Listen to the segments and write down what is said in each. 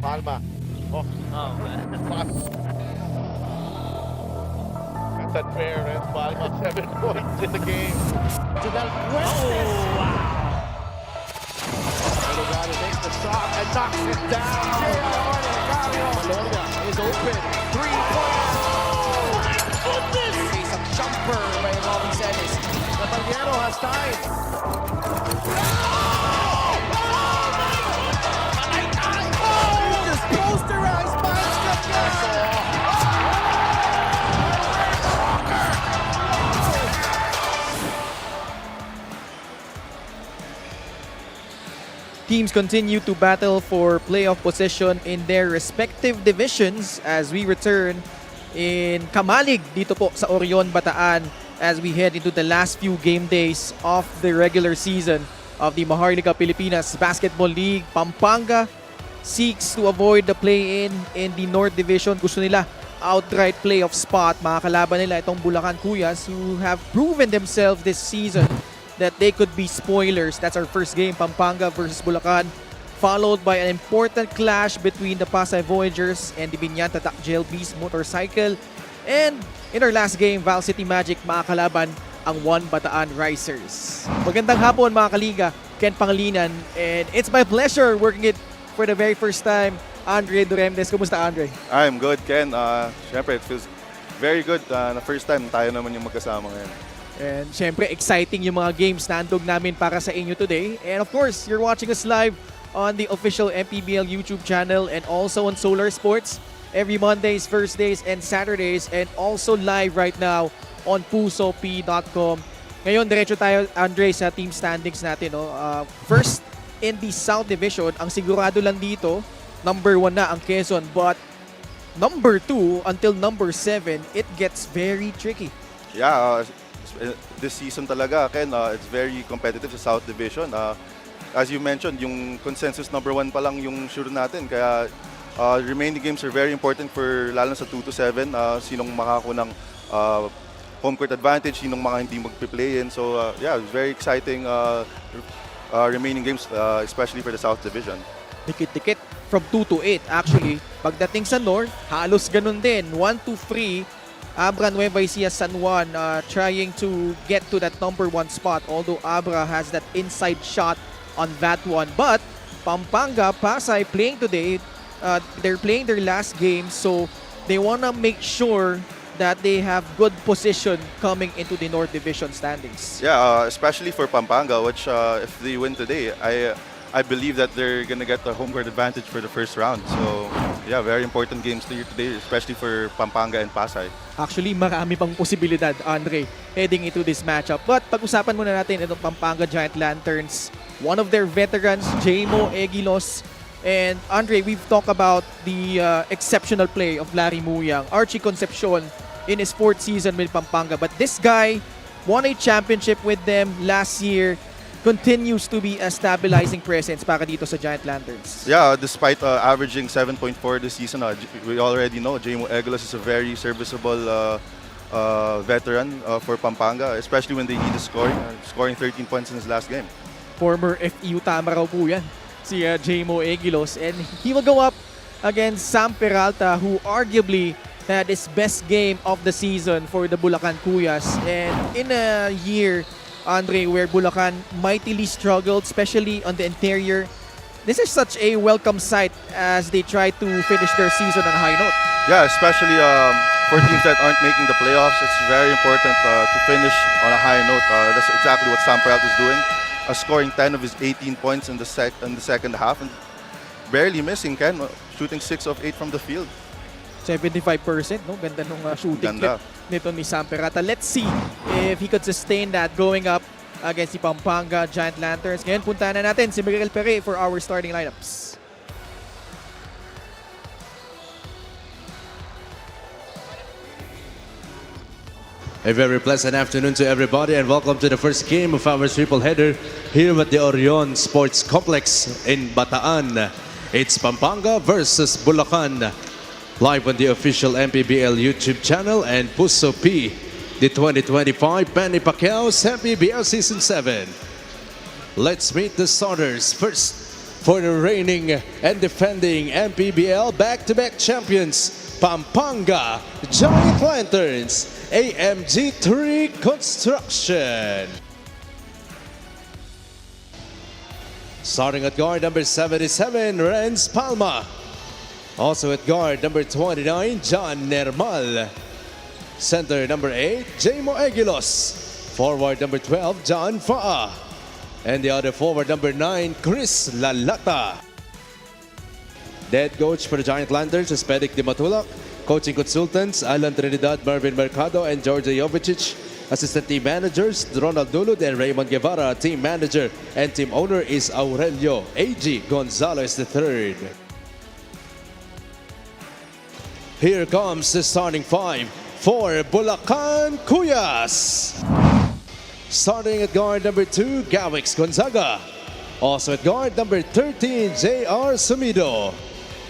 Palma. Oh, Oh, man. that's unfair, man. Palma, 7 points in the game. To Del Cuestes. Oh, wow. Delgado makes the shot and knocks it down. Malonia is open. 3-pointer. My goodness! Face a jumper by Robby Celis. Caballero has time. Just posterized by Teams continue to battle for playoff position in their respective divisions as we return in Kamalig dito po sa Orion, Bataan as we head into the last few game days of the regular season of the Maharlika Pilipinas Basketball League. Pampanga seeks to avoid the play-in in the North Division. Gusto nila outright playoff spot. Makakalaban nila itong Bulacan Kuyas who have proven themselves this season that they could be spoilers. That's our first game, Pampanga versus Bulacan, followed by an important clash between the Pasay Voyagers and the Binyan Tatak Beast Motorcycle. And in our last game, Val City Magic makakalaban ang One Bataan Risers. Magandang hapon mga kaliga, Ken Pangilinan, and it's my pleasure working it for the very first time. Andre Duremdes, kumusta Andre? I'm good, Ken. Siyempre, it feels very good na first time tayo naman yung magkasama ngayon. And syempre, exciting yung mga games na handog namin para sa inyo today. And of course, you're watching us live on the official MPBL YouTube channel and also on Solar Sports every Mondays, Thursdays, and Saturdays. And also live right now on pusop.com. Ngayon, diretso tayo, Andre, sa team standings natin. No? First, in the South Division, ang sigurado lang dito, number 1 na ang Quezon. But number 2 until number 7, it gets very tricky. Yeah, this season talaga, Ken, it's very competitive sa South Division. As you mentioned, yung consensus number 1 pa lang yung sure natin. Kaya remaining games are very important for lalo sa 2 to 7. Sinong makakakuha ng home court advantage, sinong mga hindi magpi-play-in. So yeah, it's very exciting remaining games, especially for the South Division. Dikit-dikit from 2 to 8 actually. Pagdating sa North, halos ganun din. 1 to 3, Abra Nueva Ecija San Juan trying to get to that number 1 spot. Although Abra has that inside shot on that one. But Pampanga, Pasay playing today, they're playing their last game. So they wanna make sure that they have good position coming into the North Division standings. Yeah, especially for Pampanga, which if they win today, I believe that they're gonna get the home court advantage for the first round. So yeah, very important games today, especially for Pampanga and Pasay. Actually, marami pang posibilidad, Andre, heading into this matchup. But pag-usapan muna natin itong Pampanga Giant Lanterns. One of their veterans, Jmo Egilos. And Andre, we've talked about the exceptional play of Larry Muyang, Archie Concepcion in his 4th season with Pampanga. But this guy won a championship with them last year, continues to be a stabilizing presence para dito sa Giant Lanterns. Yeah, despite averaging 7.4 this season, we already know Jmo Egilos is a very serviceable veteran for Pampanga, especially when they need a scoring 13 points in his last game. Former FEU tama raw po yan, si Jmo Egilos. And he will go up against Sam Peralta, who arguably had his best game of the season for the Bulacan Kuyas. And in a year, Andre, where Bulacan mightily struggled, especially on the interior, this is such a welcome sight as they try to finish their season on a high note. Yeah, especially for teams that aren't making the playoffs, it's very important to finish on a high note. That's exactly what Sam Peralta is doing. Scoring 10 of his 18 points in the second half and barely missing, Ken, shooting 6 of 8 from the field. 75%, no? Ganda nung shooting Ganda. clip nito ni Sam Peralta. Let's see if he could sustain that going up against the Pampanga Giant Lanterns. Ngayon, puntahan na natin si Miguel Pere for our starting lineups. A very pleasant afternoon to everybody and welcome to the first game of our triple header here at the Orion Sports Complex in Bataan. It's Pampanga versus Bulacan. Live on the official MPBL YouTube channel and Puso P, the 2025 Manny Pacquiao's MPBL Season 7. Let's meet the starters. First, for the reigning and defending MPBL back-to-back champions, Pampanga Giant Lanterns, AMG3 Construction. Starting at guard number 77, Renz Palma. Also at guard number 29, John Nermal. Center number 8, Jamo Aguilos. Forward number 12, John Faa. And the other forward number 9, Chris Lalata. Head coach for the Giant Lanterns is Pedic Di Matulak. Coaching consultants, Alan Trinidad, Marvin Mercado, and Georgia Jovicic. Assistant team managers, Ronald Dulud and Raymond Guevara. Team manager and team owner is Aurelio A.G. Gonzalez III. Here comes the starting five for Bulacan Cuyas. Starting at guard number 2, Gawix Gonzaga. Also at guard number 13, J.R. Sumido.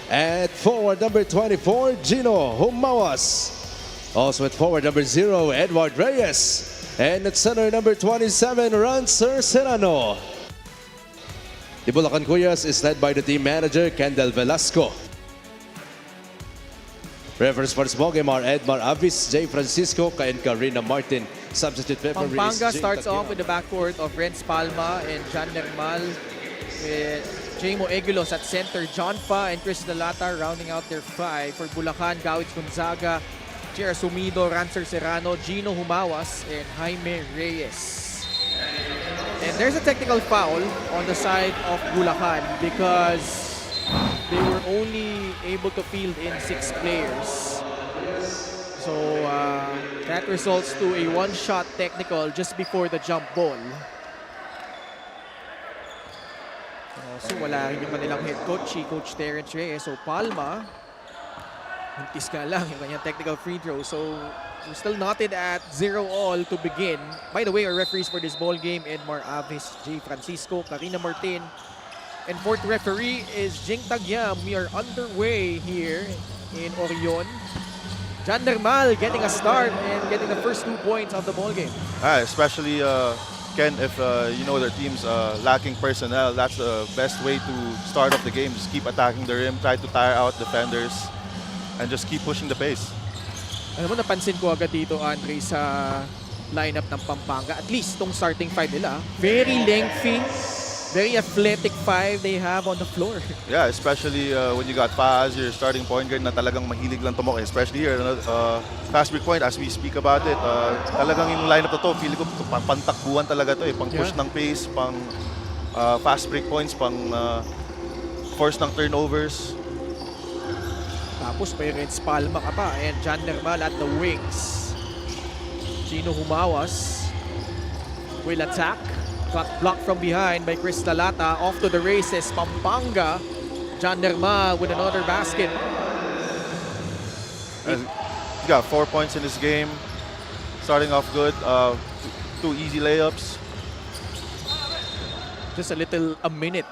At forward number 24, Gino Humawas. Also at forward number 0, Edward Reyes. And at center number 27, Rancer Serrano. The Bulacan Cuyas is led by the team manager, Kendall Velasco. Referees for this ballgame are Edmar Avis, J. Francisco, and Karina Martin. Substitute referee Pampanga is starts off with the backcourt of Renz Palma and John Nermal, with Jamo Aguilos at center, John Fa and Chris Lalata rounding out their five. For Bulacan, Gawix Gonzaga, J.R. Sumido, Rancer Serrano, Gino Humawas, and Jaime Reyes. And there's a technical foul on the side of Bulacan because they were only able to field in 6 players. So that results to a one-shot technical just before the jump ball. So wala rin yung kanilang head coach, si Coach Terrence Reyes. So Palma, huntis ka lang yung kanyang technical free throw. So we're still knotted at 0-all to begin. By the way, our referees for this ball game, Edmar Avis, J. Francisco, Karina Martin, and fourth referee is Jing Tagyam. We are underway here in Orion. John Nermal getting a start and getting the first 2 points of the ball game. Especially Ken, if you know their team's lacking personnel, that's the best way to start off the game. Just keep attacking the rim, try to tire out defenders, and just keep pushing the pace. Alam mo, napansin ko agad dito, Andre, sa lineup ng Pampanga. At least itong starting 5 nila, very lengthy, very athletic 5 they have on the floor. Yeah, especially when you got Pa as your starting point guard na talagang mahilig lang tumok. Especially here, fast break point, as we speak about it, talagang yung lineup na to, feeling ko pantakbuhan talaga to, pang push ng pace, pang fast break points, pang force ng turnovers. Tapos may Renz Palma ka pa and John Nermal at the wings. Gino Humawas will attack. Got blocked from behind by Chris Lalata. Off to the races, Pampanga. John Nermal with another basket. He got 4 points in this game. Starting off good. 2 easy layups. Just a minute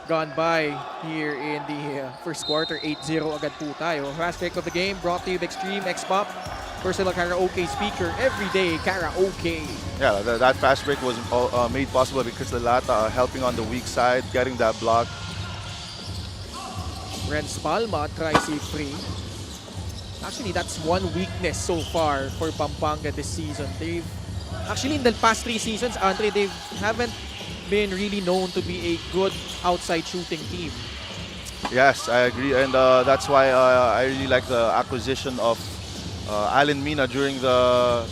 gone by here in the first quarter. 8-0 agad po tayo. Fast break of the game brought to you by Extreme X-Pop. Personal karaoke speaker, everyday karaoke. Yeah, that fast break was made possible because Lalata helping on the weak side, getting that block. Renz Palma tries a free. Actually, that's one weakness so far for Pampanga this season. They've actually in the past 3 seasons, Andre, they haven't been really known to be a good outside shooting team. Yes, I agree, and that's why I really like the acquisition of Alan Mina during the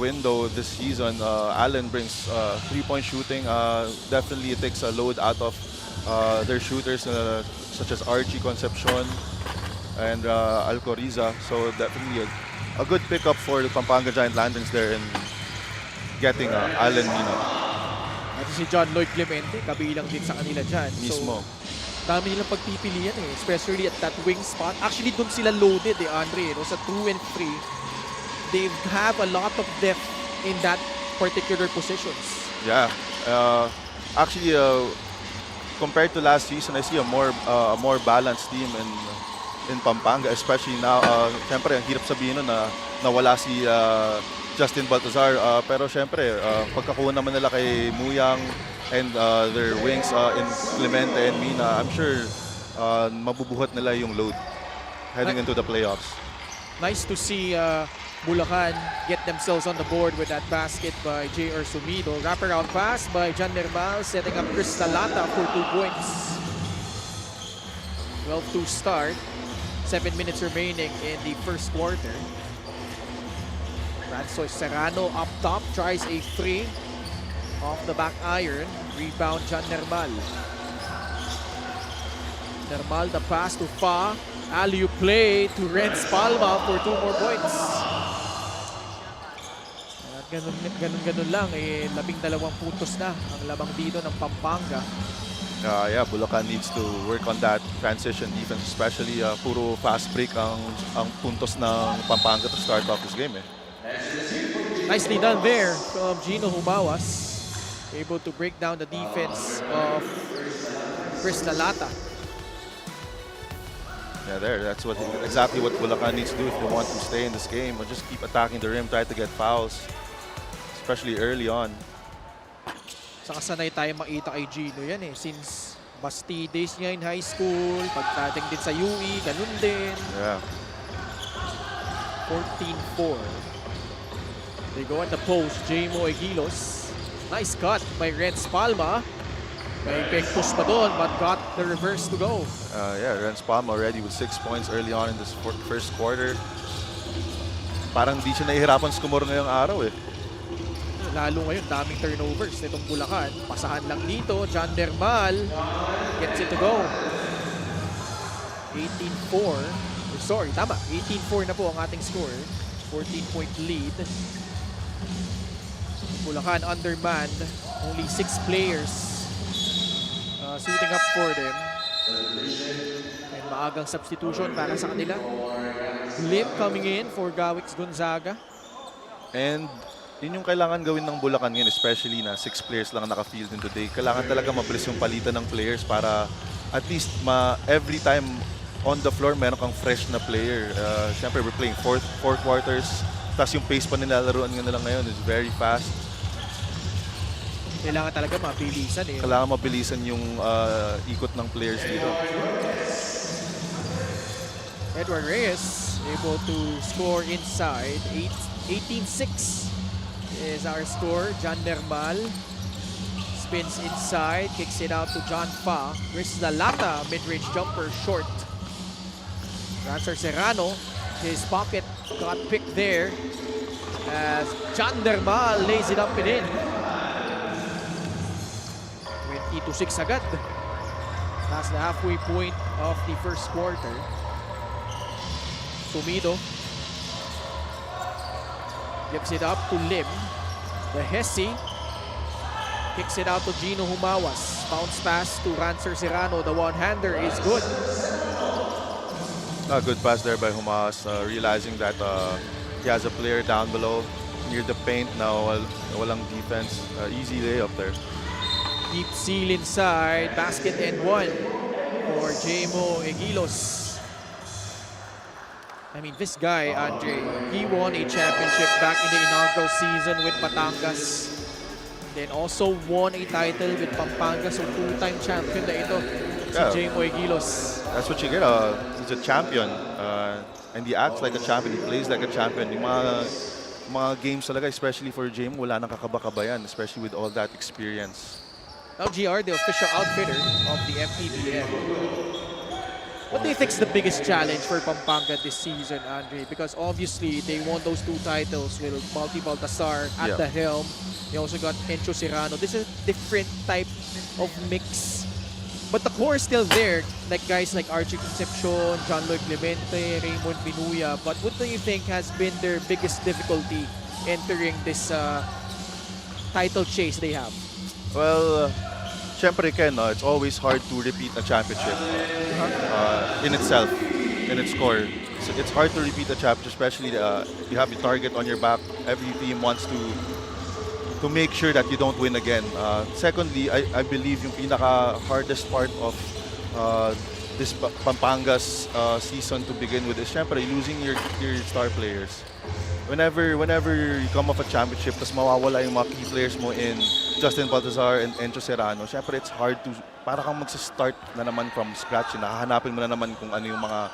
window this season. Alan brings 3-point shooting. Definitely it takes a load out of their shooters such as Archie Concepcion and Alcoriza. So definitely a good pickup for the Pampanga Giant Lanterns there in getting Alan Mina. At si John Lloyd Clemente, kabilang din sa kanila dyan. Mismo. So, dami nilang pagpipilian especially at that wing spot. Actually, doon sila loaded Andre. Sa 2 and 3, they have a lot of depth in that particular positions. Yeah. Actually, compared to last season, I see a more balanced team in Pampanga, especially now. Siyempre, ang hirap sabihin nun na nawala si Justin Baltazar. Pero siyempre, pagkakuha naman nila kay Muyang and their wings in Clemente and Mina, I'm sure mabubuhat nila yung load heading into the playoffs. Nice to see Bulacan get themselves on the board with that basket by J.R. Sumido. Wraparound pass by John Nermal, setting up Chris Talata for 2 points. 12-2 start. 7 minutes remaining in the first quarter. Francois Serrano up top, tries a 3 off the back iron. Rebound John Nermal. Nermal the pass to Fa. Alley-oop play to Renz Palma for 2 more points. At ganun lang, 12 puntos na ang labang dito ng Pampanga. Yeah, Bulacan needs to work on that transition defense, especially puro fast break ang puntos ng Pampanga to start off this game. Nicely done there from Gino Humawas. Able to break down the defense of Chris Talata. Yeah, that's exactly what Bulacan needs to do if they want to stay in this game, or just keep attacking the rim, try to get fouls, especially early on. Saka sanay tayo makita kay Gino yan since Bastides niya in high school, pagdating din sa UE, ganun din. Yeah. 14-4. They go at the post, Jamo Egilos. Nice cut by Renz Palma. May big push pa doon, but got the reverse to go. Yeah, Renz Palma already with 6 points early on in this first quarter. Parang di siya nahihirapan skumor ngayong araw Lalo ngayon, daming turnovers nitong Bulacan. Pasahan lang dito, John Nermal gets it to go. 18-4. Sorry, tama. 18-4 na po ang ating score. 14-point lead. Bulacan undermanned. Only 6 players suiting up for them. And maagang substitution para sa kanila. Lim coming in for Gawix Gonzaga. And yun yung kailangan gawin ng Bulacan ngayon, especially na 6 players lang naka-field in today. Kailangan talaga mabilis yung palitan ng players para at least every time on the floor meron kang fresh na player. Siyempre, we're playing four quarters. Tapos yung pace pa nilalaroan nila ngayon is very fast. Kailangan talaga mabilisan Kailangan mabilisan yung ikot ng players dito. Edward Reyes able to score inside. 18-6 is our score. John Nermal spins inside, kicks it out to John Fa. Chris Talata, mid-range jumper, short. Francois Serrano, his pocket got picked there as John Nermal lays it up and in. 20-6 agad. Past the halfway point of the first quarter. Sumido gives it up to Lim. The Hesse kicks it out to Gino Humawas. Bounce pass to Rancer Serrano. The one-hander is good. A good pass there by Humawas, realizing that he has a player down below near the paint now. Walang defense. Easy layup there. Deep seal inside. Basket and 1 for Jamo Egilos. I mean, this guy, Andre, he won a championship back in the inaugural season with Batangas. Then also won a title with Pampanga. So 2-time champion na ito, si Jamo Egilos. That's what you get. He's a champion. And he acts like a champion. He plays like a champion. Yung mga games talaga, especially for Jamo, wala nang kakaba-kabayan, especially with all that experience. Now GR, the official outfitter of the MPBL. What do you think is the biggest challenge for Pampanga this season, Andre? Because obviously they won those 2 titles with Balti Baltasar at the helm. They also got Encho Serrano. This is a different type of mix. But the core is still there, like guys like Archie Concepcion, John Lloyd Clemente, Raymond Binuya. But what do you think has been their biggest difficulty entering this title chase they have? Well, syempre Ken, it's always hard to repeat a championship in itself, in its core. So it's hard to repeat a championship, especially you have a target on your back. Every team wants to make sure that you don't win again. Secondly, I believe yung pinaka-hardest part of this Pampanga's season to begin with is syempre losing your star players. Whenever you come off a championship, tapos mawawala yung mga key players mo in Justin Baltazar and Encho Serrano, syempre it's hard to, para kang magsa-start na naman from scratch. Nakahanapin mo na naman kung ano yung mga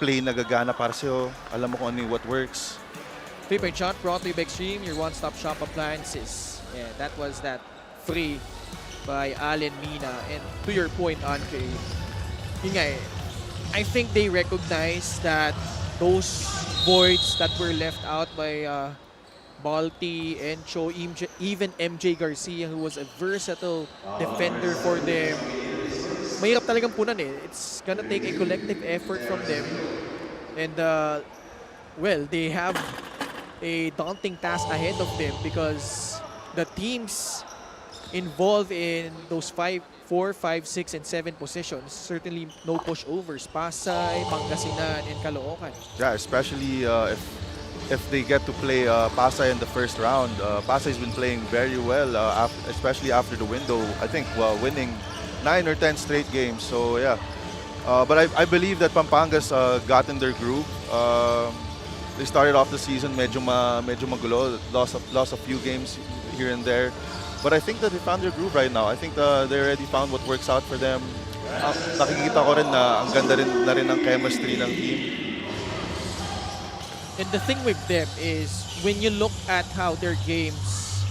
play na gagana para sa'yo. Alam mo kung ano yung what works. 3-point shot brought to you by Extreme, your one-stop shop appliances. Yeah, that was that free by Allen Mina. And to your point, Andre, yun nga I think they recognize that those voids that were left out by Balti, Encho, even MJ Garcia, who was a versatile defender for them. Mahirap talagang punan eh. It's gonna take a collective effort from them. And well, they have a daunting task ahead of them because the teams involved in those 4, 5, 6, and 7 positions, certainly no pushovers. Pasay, Pangasinan, and Caloocan. Yeah, especially if they get to play Pasay in the first round. Pasay's been playing very well, especially after the window. I think winning 9 or 10 straight games. So yeah, but I believe that Pampanga's gotten their groove. They started off the season medyo magulo, lost a few games here and there. But I think that they found their groove right now. I think they already found what works out for them. Nakikita ko rin na ang ganda na rin ng chemistry ng team. And the thing with them is when you look at how their games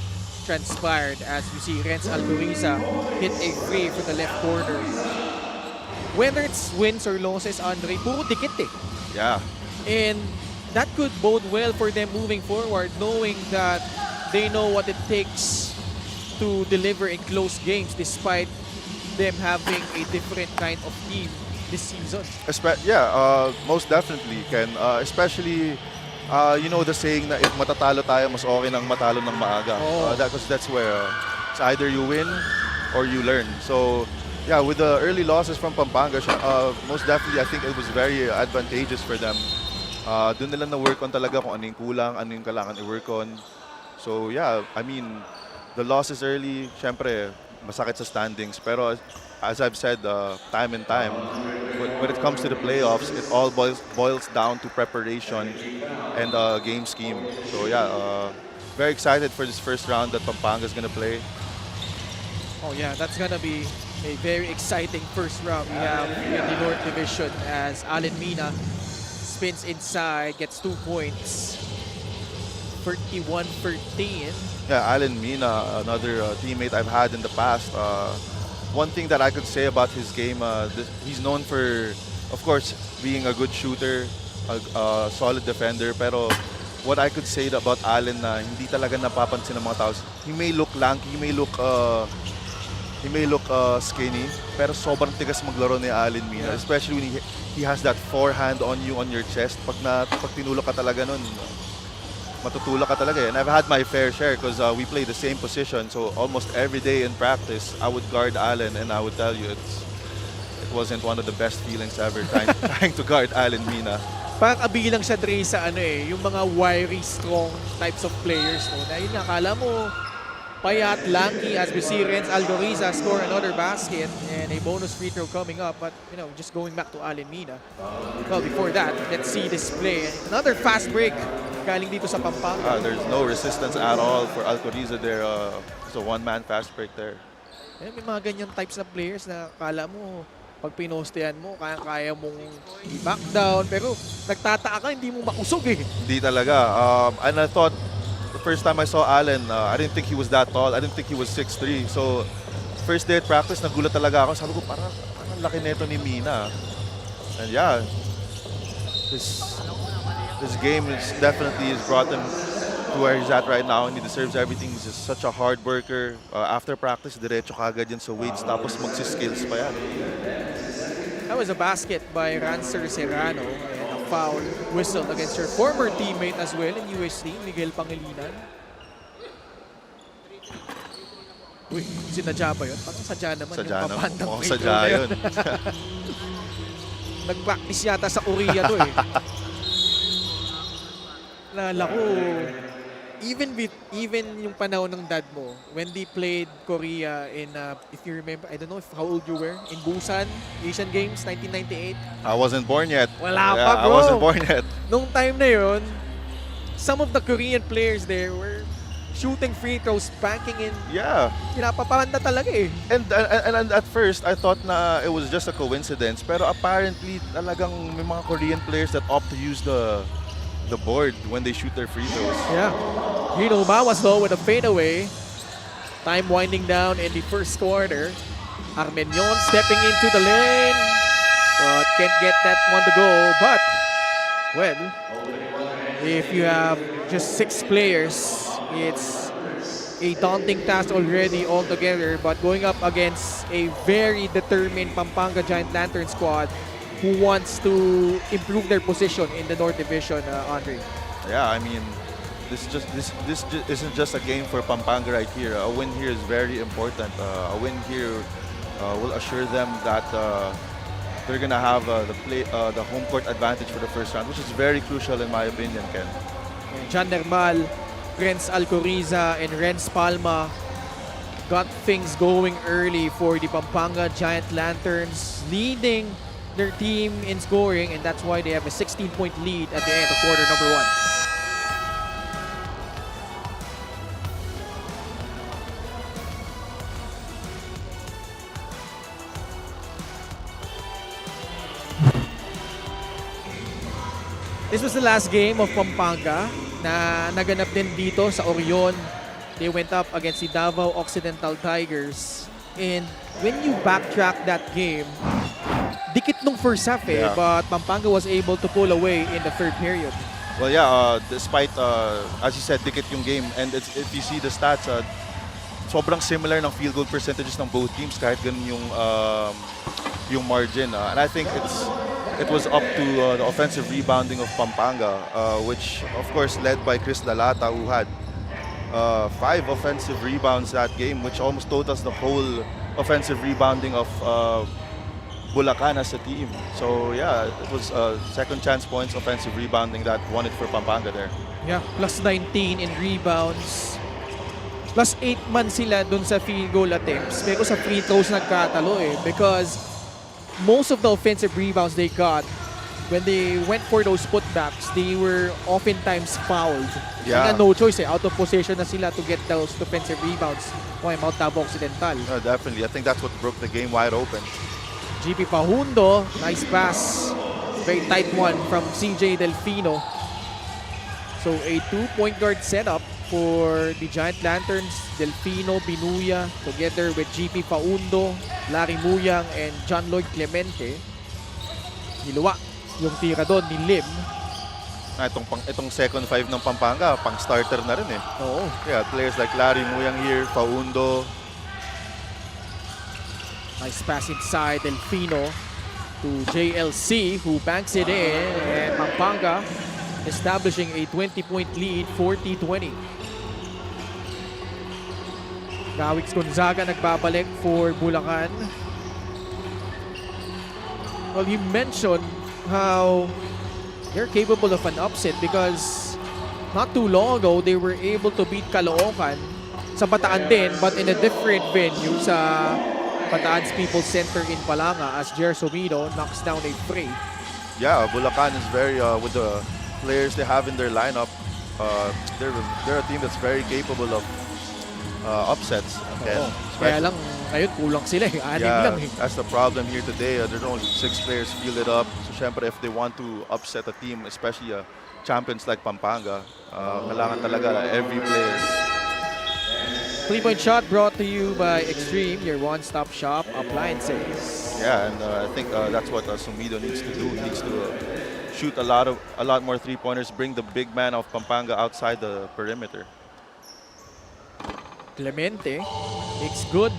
transpired, as you see Renz Alcoriza hit a free from the left corner. Whether it's wins or losses, Andre, puro dikit eh. Yeah. And that could bode well for them moving forward, knowing that they know what it takes to deliver in close games despite them having a different kind of team this season. Most definitely, Ken. Especially, you know the saying na if matatalo tayo, mas okay nang matalo ng maaga. Because that's where it's either you win or you learn. So, yeah, with the early losses from Pampanga, most definitely I think it was very advantageous for them. Doon nila na-work on talaga kung ano yung kulang, ano yung kailangan i-work on. So, yeah, I mean, the losses early, syempre, masakit sa standings. Pero as I've said time and time, when it comes to the playoffs, it all boils down to preparation and game scheme. So yeah, very excited for this first round that Pampanga is going to play. Oh yeah, that's going to be a very exciting first round we have in the North Division as Allen Mina spins inside, gets 2 points. 31-13. Yeah, Allen Mina, another teammate I've had in the past. One thing that I could say about his game, he's known for, of course, being a good shooter, a solid defender. Pero what I could say about Allen na hindi talaga napapansin ng mga tao, he may look lanky, he may look skinny, pero sobrang tigas maglaro ni Allen Mina. Yeah. Especially when he has that forehand on you on your chest. Pag tinulak ka talaga nun, matutulak ka talaga. And I've had my fair share because we play the same position. So almost every day in practice, I would guard Allen, and I would tell you it wasn't one of the best feelings ever trying to guard Allen Mina. Parang kabilang siya, Dre, sa yung mga wiry, strong types of players. No? Dahil nakala mo, payat, lanky, as we see Renz Alcoriza score another basket and a bonus free throw coming up. But, just going back to Allen Mina. Well, before that, let's see this play. Another fast break galing dito sa Pampanga. There's no resistance at all for Alcoriza there. It's a one-man fast break there. May mga ganyan types na players na kala mo, pag pinostehan mo, kaya mong i-back down. Pero nagtataka ka, hindi mo makusog eh. Hindi talaga. And I thought, the first time I saw Allen, I didn't think he was that tall. I didn't think he was 6'3". So, first day at practice, nagulat talaga ako. Sabi ko, parang laki neto ni Mina. And yeah, his game is definitely has brought him to where he's at right now, and he deserves everything. He's just such a hard worker. After practice, diretso kagad yan sa weights, tapos magsi-skills pa yan. That was a basket by Rancer Serrano and a foul whistle against your former teammate as well in USD, Miguel Pangilinan. Uy, sinadya ba yun? Parang sadya naman sadya yung papandang free throw sadya na yun. yun. Nag-practice yata sa Korea to eh. Nala ko, even yung panahon ng dad mo, when they played Korea in, if you remember, I don't know how old you were, in Busan, Asian Games, 1998. I wasn't born yet. Wala Yeah, pa, I bro. wasn't born yet. Nung time na yun, some of the Korean players there were shooting free throws, banking in. Yeah. Pinapapanda talaga eh. And at first, I thought na it was just a coincidence. Pero apparently, talagang may mga Korean players that opt to use the board when they shoot their free throws. Yeah. Hino Mawas though with a fadeaway. Time winding down in the first quarter. Armenion stepping into the lane. But can't get that one to go. But, well, if you have just 6 players, it's a daunting task already altogether. But going up against a very determined Pampanga Giant Lantern squad who wants to improve their position in the North Division, Andre. Yeah, I mean, this isn't just a game for Pampanga right here. A win here is very important. A win here will assure them that they're gonna have the home court advantage for the first round, which is very crucial in my opinion, Ken. And John Nermal, Renz Alcoriza, and Renz Palma got things going early for the Pampanga Giant Lanterns, leading their team in scoring, and that's why they have a 16-point lead at the end of quarter number 1. This was the last game of Pampanga na naganap din dito sa Orion. They went up against the Davao Occidental Tigers. And when you backtrack that game, dikit nung first half eh, Yeah. but Pampanga was able to pull away in the third period. Well, yeah, despite, as you said, dikit yung game. And if you see the stats, sobrang similar ng field goal percentages ng both teams kahit ganun yung margin. And I think it was up to the offensive rebounding of Pampanga, which of course led by Chris Lalata, who had 5 offensive rebounds that game, which almost totals the whole offensive rebounding of Bulacan as a team. So yeah, it was second chance points, offensive rebounding that won it for Pampanga there. Yeah, plus 19 in rebounds. Plus 8 man sila dun sa field goal attempts. Pero sa free throws nagkatalo eh. Because most of the offensive rebounds they got, when they went for those putbacks, they were oftentimes fouled. Yeah. Kaya no choice eh. Out of possession na sila to get those defensive rebounds. Kung Mount Davao Occidental. Definitely, I think that's what broke the game wide open. GP Pajundo, nice pass. Very tight one from CJ Delfino. So a 2-point guard setup for the Giant Lanterns. Delfino, Binuya, together with GP Paundo, Larry Muyang, and John Lloyd Clemente. Niluwa yung tira doon ni Lim. Itong second 5 ng Pampanga, pang starter na rin eh. Oo. Yeah, players like Larry Muyang here, Paundo. Nice pass inside Delfino to JLC who banks it in, and Pampanga establishing a 20-point lead, 40-20. Gawix Gonzaga nagbabalik for Bulacan. Well, you mentioned how they're capable of an upset because not too long ago they were able to beat Caloocan sa Bataan din, but in a different venue sa Bataan's People's Center in Palanga as Jer Somido knocks down a free. Yeah, Bulacan is very, with the players they have in their lineup, they're a team that's very capable of upsets. Okay? Kaya lang, ngayon kulang sila eh. Anim lang eh. That's the problem here today. There's only 6 players fielded up. So syempre, if they want to upset a team, especially champions like Pampanga, kailangan talaga every player. 3-point shot brought to you by Extreme, your one-stop shop appliances. Yeah, and I think that's what Sumido needs to do. He needs to shoot a lot more three-pointers, bring the big man of Pampanga outside the perimeter. Clemente makes good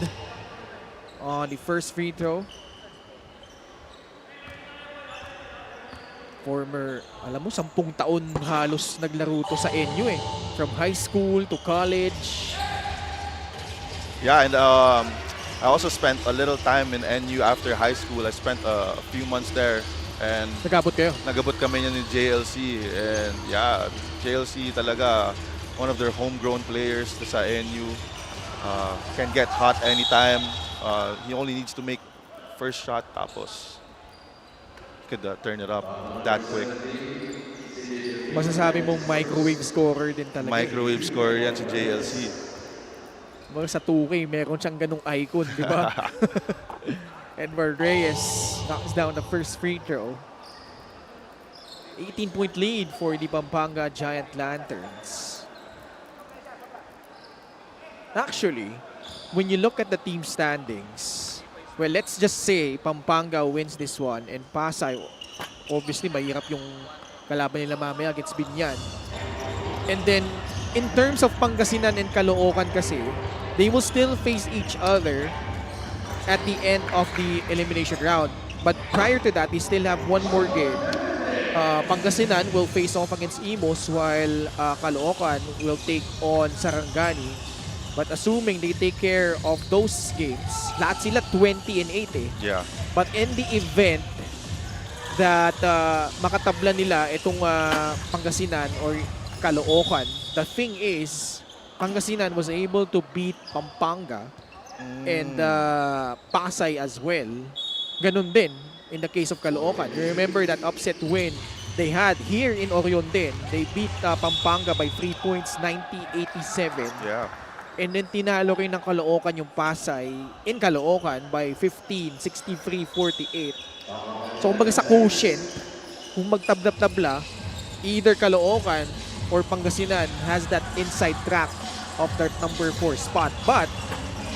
on the first free throw. Former, alam mo, 10 taon halos naglaro to sa NU eh. From high school to college. Yeah, and I also spent a little time in NU after high school. I spent a few months there, and Nagabot kayo? nagabot kami niya ni JLC. And yeah, JLC talaga one of their homegrown players sa NU. Can get hot anytime. He only needs to make first shot tapos could turn it up that quick. Masasabi mong microwave scorer din talaga. Microwave scorer yan si JLC. Mga sa 2K, meron siyang ganung icon, di ba? Edward Reyes knocks down the first free throw. 18-point lead for the Pampanga Giant Lanterns. Actually, when you look at the team standings, well, let's just say Pampanga wins this one and Pasay, obviously mahirap yung kalaban nila mamaya against Binyan. And then, in terms of Pangasinan and Caloocan kasi, they will still face each other at the end of the elimination round. But prior to that, they still have one more game. Pangasinan will face off against Imos while Caloocan will take on Sarangani. But assuming they take care of those games, lahat sila 20-8 eh. Yeah. But in the event that makatabla nila itong Pangasinan or Caloocan, the thing is, Pangasinan was able to beat Pampanga and Pasay as well. Ganun din in the case of Caloocan. You remember that upset win they had here in Orion din. They beat Pampanga by 3 points, 90-87. Yeah. And then tinalo rin ng Caloocan yung Pasay in Caloocan by 15, 63-48. So kumbaga sa quotient, kung magtabla-tabla, either Caloocan or Pangasinan has that inside track of that number 4 spot. But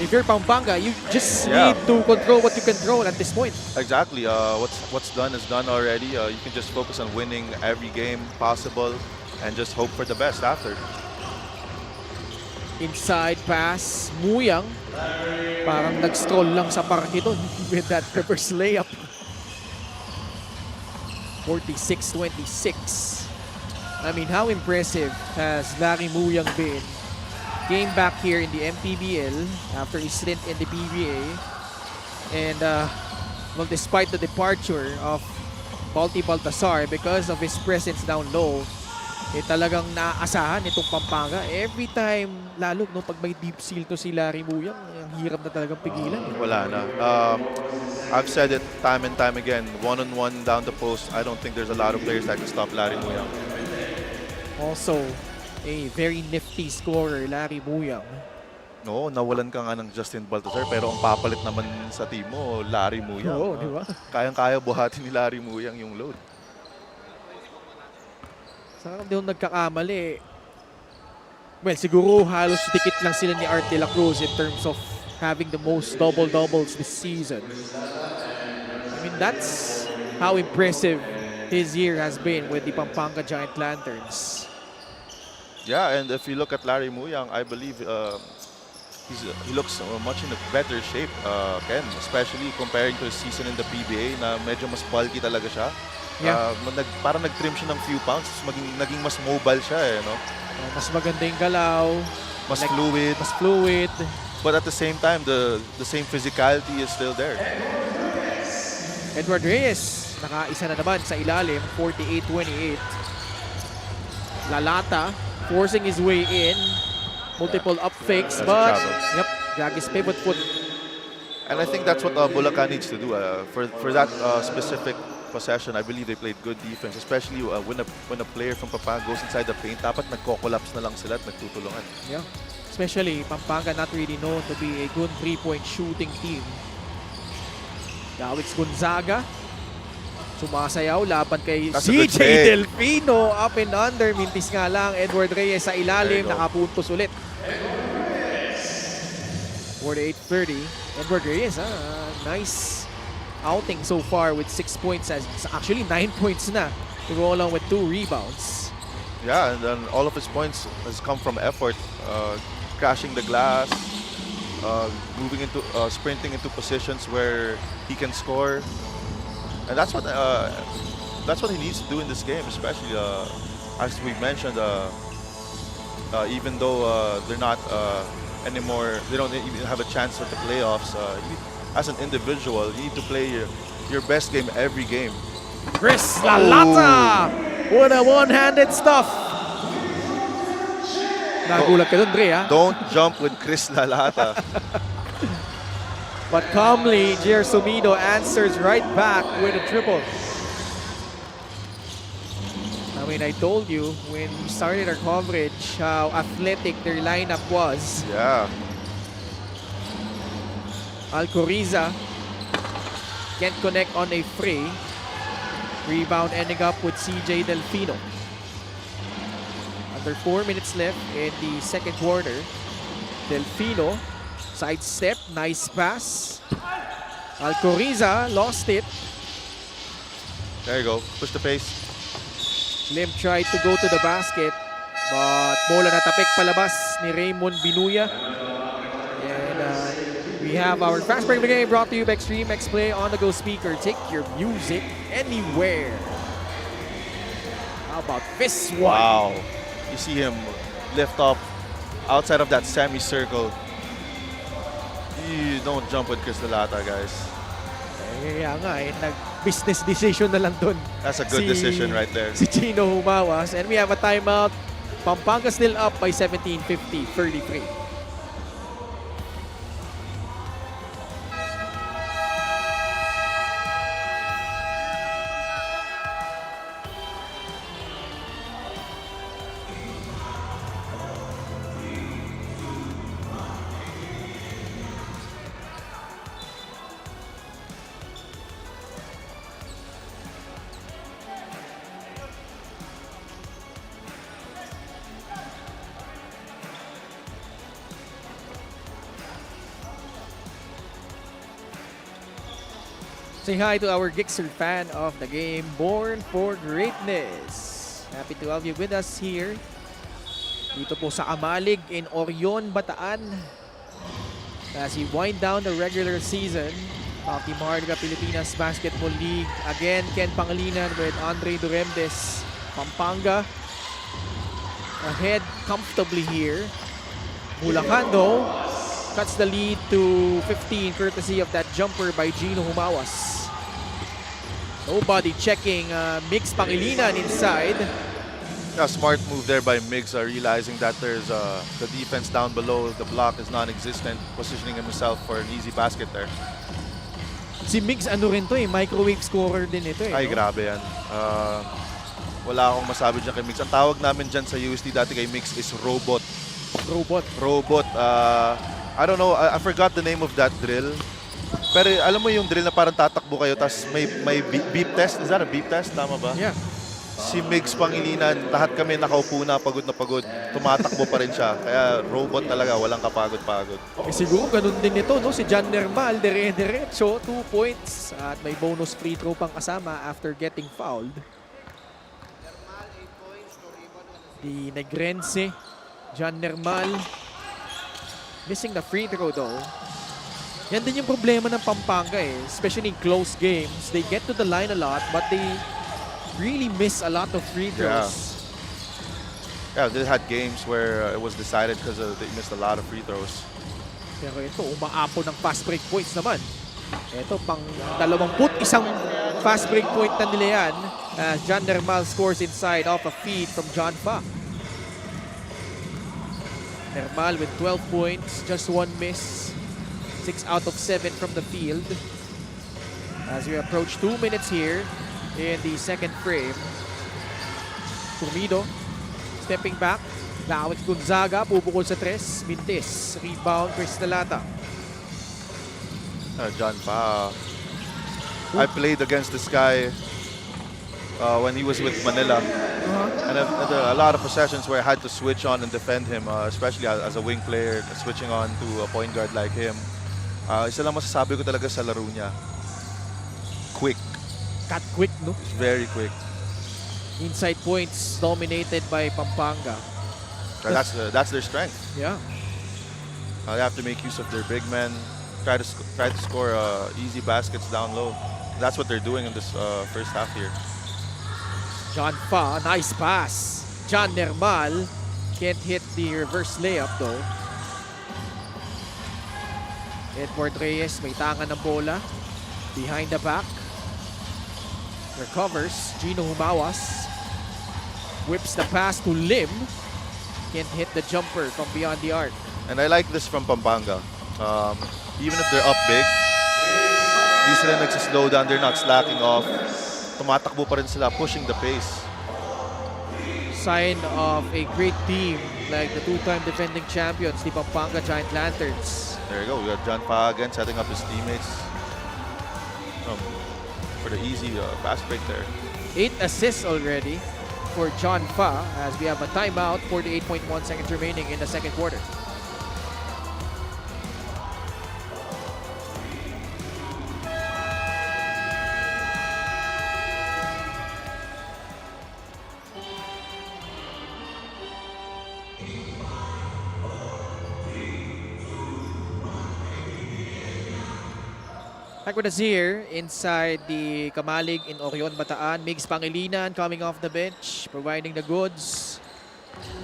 if you're Pampanga, you just need to control what you control at this point. Exactly. What's done is done already. You can just focus on winning every game possible and just hope for the best after. Inside pass, Muyang. Parang nag-stroll lang sa parke doon with that reverse layup. 46-26. I mean, how impressive has Larry Muyang been? Came back here in the MPBL after his stint in the PBA. And, well, despite the departure of Balti Baltasar because of his presence down low, talagang naaasahan itong Pampanga. Every time, lalo no, pag may deep seal to si Larry Muyang, ang hirap na talagang pigilan. Wala na. I've said it time and time again, one-on-one down the post, I don't think there's a lot of players that can stop Larry Muyang. Also, a very nifty scorer, Larry Muyang. No, nawalan ka nga ng Justin Baltazar pero ang papalit naman sa team mo, Larry Muyang. Oo, di ba? Kayang-kaya buhatin ni Larry Muyang yung load. Saka hindi ako nagkakamali. Well, siguro halos tikit lang sila ni Art de la Cruz in terms of having the most double-doubles this season. I mean, that's how impressive his year has been with the Pampanga Giant Lanterns. Yeah, and if you look at Larry Muyang, I believe he looks much in a better shape, Ken, especially comparing to his season in the PBA na medyo mas bulky talaga siya. Yeah. Parang nag-trim siya ng few pounds, naging mas mobile siya eh, no? Mas maganda yung galaw. Mas fluid. Mas fluid. But at the same time, the same physicality is still there. Edward Reyes, nakaisa na naman sa ilalim, 48-28. Lalata, forcing his way in. Multiple up fakes, but yep, drag his pivot foot. And I think that's what Bulacan needs to do. For that specific possession, I believe they played good defense, especially when a player from Pampanga goes inside the paint, dapat nagko-collapse na lang sila at nagtutulungan. Yeah. Especially Pampanga not really known to be a good three-point shooting team. Gawix Gonzaga, sumasayaw laban kay CJ Delfino, up and under, mintis nga lang. Edward Reyes sa ilalim, nakapuntos ulit. 48-30. Edward Reyes, nice outing so far with 6 points, actually 9 points na to go along with 2 rebounds. Yeah, and then all of his points has come from effort, crashing the glass, moving into sprinting into positions where he can score, and that's what he needs to do in this game, especially as we mentioned. Even though they're not anymore, they don't even have a chance at the playoffs. As an individual, you need to play your best game every game. Chris Lalata with a one-handed stuff. Nagulat ka dun, Dre, ha? Don't jump with Chris Lalata. But calmly, Jer Sumido answers right back with a triple. I mean, I told you when we started our coverage how athletic their lineup was. Yeah. Alcoriza can't connect on a free. Rebound ending up with CJ Delfino. Under 4 minutes left in the second quarter. Delfino, sidestep, nice pass. Alcoriza lost it. There you go. Push the pace. Lim tried to go to the basket, but bola natapik palabas ni Raymond Binuya. And we have our fast break of the game brought to you by Extreme X Play on-the-go speaker. Take your music anywhere. How about this one? Wow. You see him lift up outside of that semicircle. You don't jump with Chris Lalata, guys. Kaya nga nag-business decision na lang dun. That's a good decision right there. Si Chino Humawas. And we have a timeout. Pampanga still up by 17, 50, 33. Say hi to our Gixxer fan of the game, Born for Greatness. Happy to have you with us here. Dito po sa Amalig in Orion, Bataan. As we wind down the regular season of the Maharlika Pilipinas Basketball League. Again, Ken Pangilinan with Andre Duremdes. Pampanga ahead comfortably here. Bulacan though cuts the lead to 15 courtesy of that jumper by Gino Humawas. Nobody checking Mix Pangilinan inside. A smart move there by Miggs, realizing that there's the defense down below, the block is non-existent, positioning himself for an easy basket there. Si Mix ano rin to microwave scorer din ito Ay, no? grabe yan. Wala akong masabi dyan kay Mix. Ang tawag namin dyan sa UST dati kay Mix is robot. Robot. I don't know, I forgot the name of that drill. Pero alam mo yung drill na parang tatakbo kayo tapos may beep test? Is that a beep test? Tama ba? Yeah. Si Miggs Pangilinan, lahat kami nakaupo na pagod, tumatakbo pa rin siya. Kaya robot talaga, walang kapagod-pagod. Siguro ganun din ito, no? Si John Nermal, dire-diretso, 2 points. At may bonus free throw pang kasama after getting fouled. Di Negrense, John Nermal. Missing the free throw though. Yan din yung problema ng Pampanga especially in close games. They get to the line a lot but they really miss a lot of free throws. Yeah, they had games where it was decided because they missed a lot of free throws. Pero ito, umaapo ng fast break points naman. Ito, pang 21 fast break point na nila yan. John Nermal scores inside off a feed from John Fa. Nermal with 12 points, just 1 miss. 6 out of 7 from the field. As we approach 2 minutes here in the second frame. Sumido, stepping back. Lawit Gonzaga, bubukol sa 3. Mintis, rebound, Chris Lalata. John Pa. I played against this guy when he was with Manila. And a lot of possessions where I had to switch on and defend him, especially as a wing player, switching on to a point guard like him. Isa lang masasabi ko talaga sa laro niya. Quick. Cut quick, no? Very quick. Inside points dominated by Pampanga. That's their strength. Yeah. They have to make use of their big men, try to score easy baskets down low. That's what they're doing in this first half here. John Fa, nice pass. John Nermal can't hit the reverse layup though. Edward Reyes may tangan ng bola. Behind the back. Recovers. Gino Humawas. Whips the pass to Lim. can't hit the jumper from beyond the arc. And I like this from Pampanga. Even if they're up big, hindi sila nagsislow down, they're not slacking off. Tumatakbo pa rin sila, pushing the pace. Sign of a great team like the two-time defending champions, the Pampanga Giant Lanterns. There you go, we got John Pa again setting up his teammates for the easy fast break there. 8 assists already for John Fa as we have a timeout, 48.1 seconds remaining in the second quarter. Back with us here inside the Kamalig in Orion, Bataan. Migs Pangilinan coming off the bench, providing the goods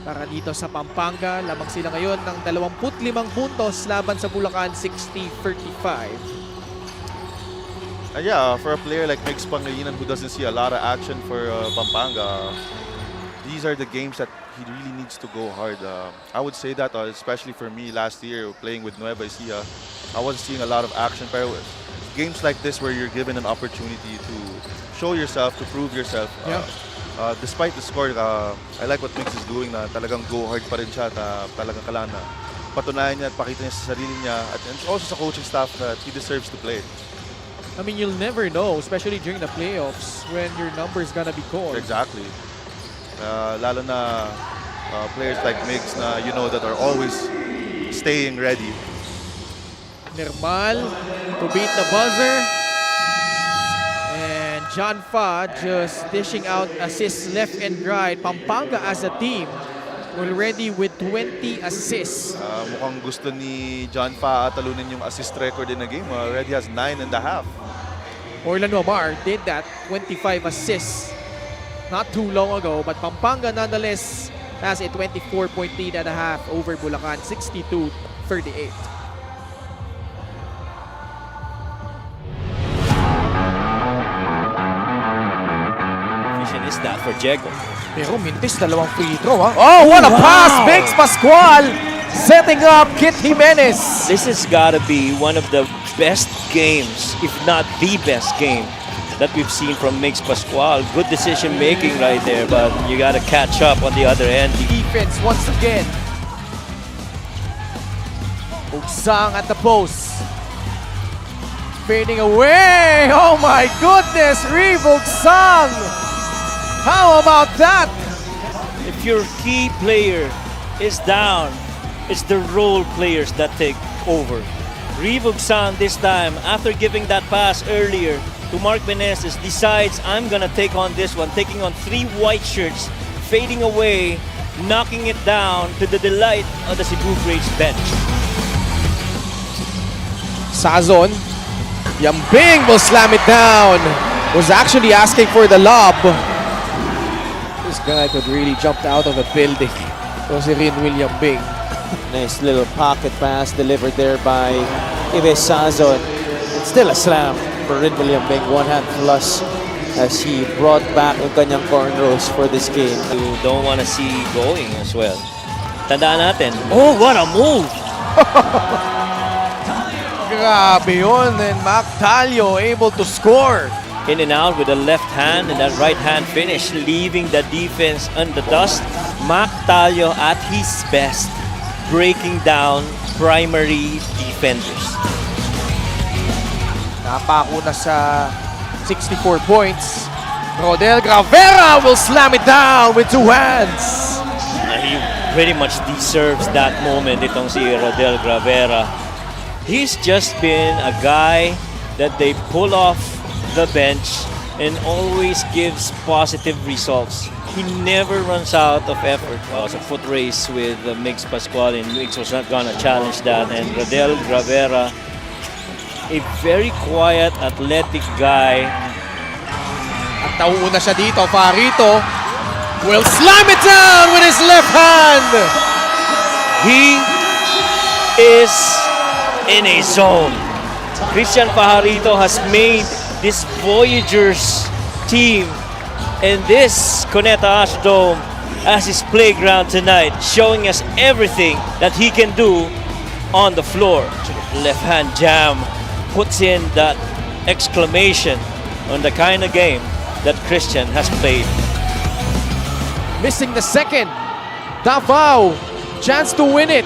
para dito sa Pampanga. Lamang sila ngayon ng 25 puntos laban sa Bulacan, 60-35. Yeah, for a player like Mix Pangilinan who doesn't see a lot of action for Pampanga, these are the games that he really needs to go hard. I would say that, especially for me last year playing with Nueva Ecija, I wasn't seeing a lot of action. Pero games like this where you're given an opportunity to show yourself, to prove yourself. Despite the score, I like what Mix is doing na talagang go hard pa rin siya at talagang kailangan na patunayan niya at pakita niya sa sarili niya at also sa coaching staff that he deserves to play. I mean, you'll never know, especially during the playoffs, when your number's gonna be called. Exactly. Lalo na players like Mix na you know that are always staying ready. Nermal to beat the buzzer. And John Fa just dishing out assists left and right. Pampanga as a team already with 20 assists. Mukhang gusto ni John Pa talunin yung assist record in the game. Already has 9.5. Orlando Amar did that, 25 assists not too long ago. But Pampanga nonetheless has a 24-point lead and a half over Bulacan, 62-38. Is that for Diego? Pero mintis, dalawang free throw, ha? Oh, what a pass! Biggs Pascual setting up Kit Jimenez. This has got to be one of the best games, if not the best game, that we've seen from Mix Pascual. Good decision making right there, but you got to catch up on the other end. Defense once again. Ugsang at the post. Fading away. Oh my goodness, Reeve Ugsang. How about that? If your key player is down, it's the role players that take over. Rivugsan this time, after giving that pass earlier to Mark Meneses, decides I'm gonna take on this one, taking on 3 white shirts, fading away, knocking it down to the delight of the Cebu Greats bench. Sazon. Yambing will slam it down. Was actually asking for the lob. This guy could really jump out of a building. So si Rin William Bing. Nice little pocket pass delivered there by Ives Sazon. It's still a slam for Rin William Bing. One hand plus as he brought back yung kanyang cornrows for this game. You don't want to see going as well. Tandaan natin. Oh, what a move! Grabe yun. And Mac Talio able to score. In and out with the left hand and that right hand finish, leaving the defense on the dust. Mac Talio at his best, breaking down primary defenders. Napako na sa 64 points. Rodel Gravera will slam it down with 2 hands. He pretty much deserves that moment, itong si Rodel Gravera. He's just been a guy that they pull off the bench and always gives positive results. He never runs out of effort. Well, it's a foot race with Mix Pascual, and Mix was not gonna challenge that. And Rodel Gravera, a very quiet, athletic guy. At nauuna siya dito. Farito will slam it down with his left hand. He is in a zone. Christian Pajarito has made this Voyagers team and this Cuneta Ash Dome as his playground tonight, showing us everything that he can do on the floor. Left hand jam puts in that exclamation on the kind of game that Christian has played. Missing the second. Davao, chance to win it.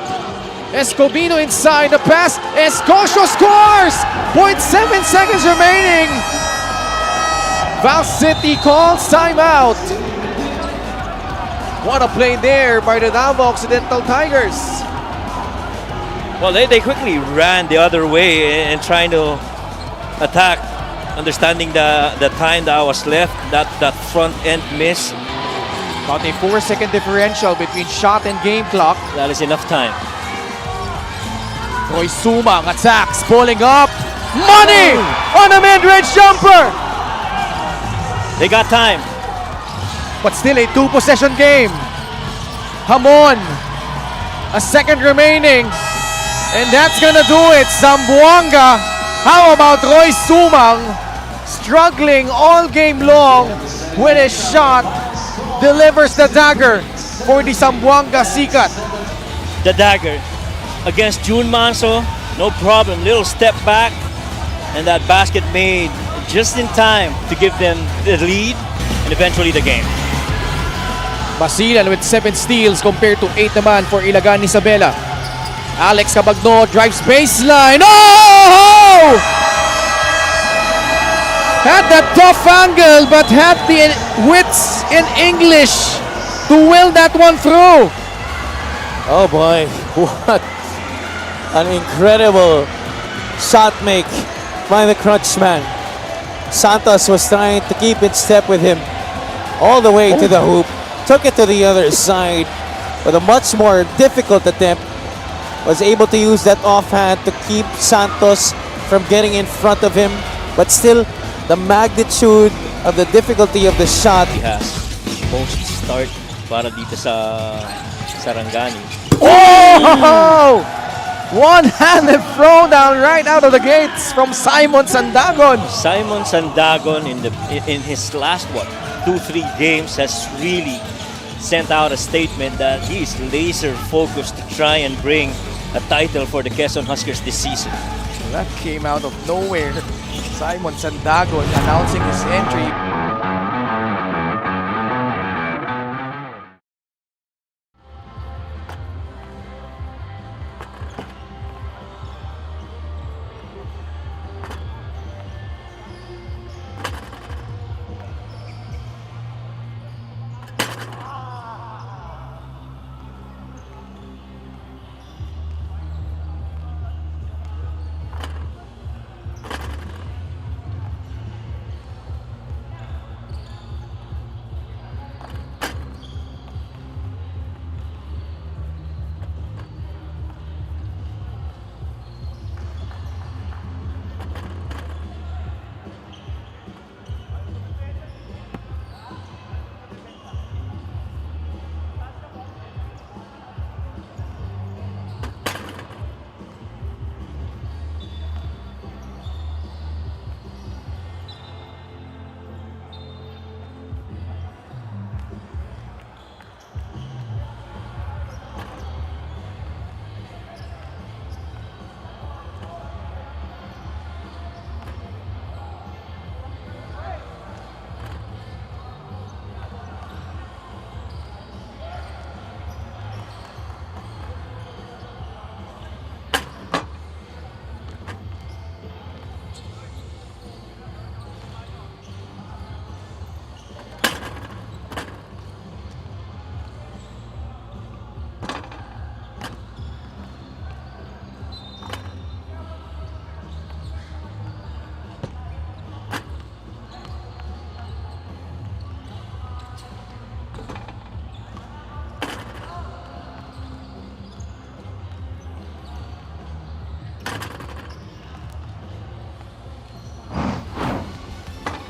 Escobedo inside the pass. Escocio scores! 0.7 seconds remaining. Val City calls timeout. What a play there by the Davao Occidental Tigers. Well, they quickly ran the other way and trying to attack, understanding the time that was left, that front end miss. About a 4-second differential between shot and game clock. That is enough time. Roy Sumang attacks, pulling up. Money on a mid-range jumper. They got time. But still a 2-possession game. Hamon, a second remaining. And that's gonna do it. Zamboanga. How about Roy Sumang? Struggling all game long with his shot. Delivers the dagger for the Zamboanga Sikat. The dagger against June Manso, no problem. Little step back, and that basket made just in time to give them the lead and eventually the game. Basilan with 7 steals compared to 8 naman for Ilagan Isabela. Alex Cabagno drives baseline. Oh! Had that tough angle but had the wits in English to will that one through. Oh boy, what an incredible shot make by the Crunchman. Santos was trying to keep in step with him all the way to the hoop. Took it to the other side with a much more difficult attempt. Was able to use that offhand to keep Santos from getting in front of him. But still, the magnitude of the difficulty of the shot. He has post start para dito sa Sarangani. Oh! One-handed throwdown right out of the gates from Simon Sandagon. Simon Sandagon in his last 2-3 games has really sent out a statement that he is laser focused to try and bring a title for the Quezon Huskers this season. That came out of nowhere. Simon Sandagon announcing his entry.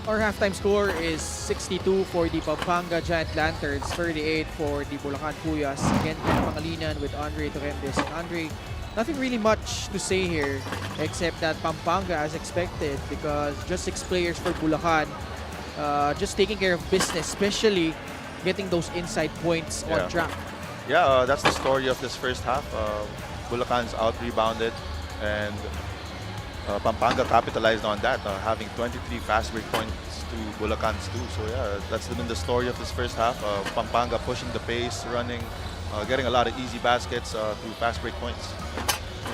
Our halftime score is 62 for the Pampanga Giant Lanterns, 38 for the Bulacan Puyas. Again, Ken Pangalinan with Andre Torrentes. And Andre, nothing really much to say here except that Pampanga, as expected, because just 6 players for Bulacan, just taking care of business, especially getting those inside points on Yeah. track. Yeah, that's the story of this first half. Bulacan's out-rebounded, and Pampanga capitalized on that, having 23 fast break points to Bulacan's 2. So yeah, that's been the story of this first half. Pampanga pushing the pace, running, getting a lot of easy baskets through fast break points.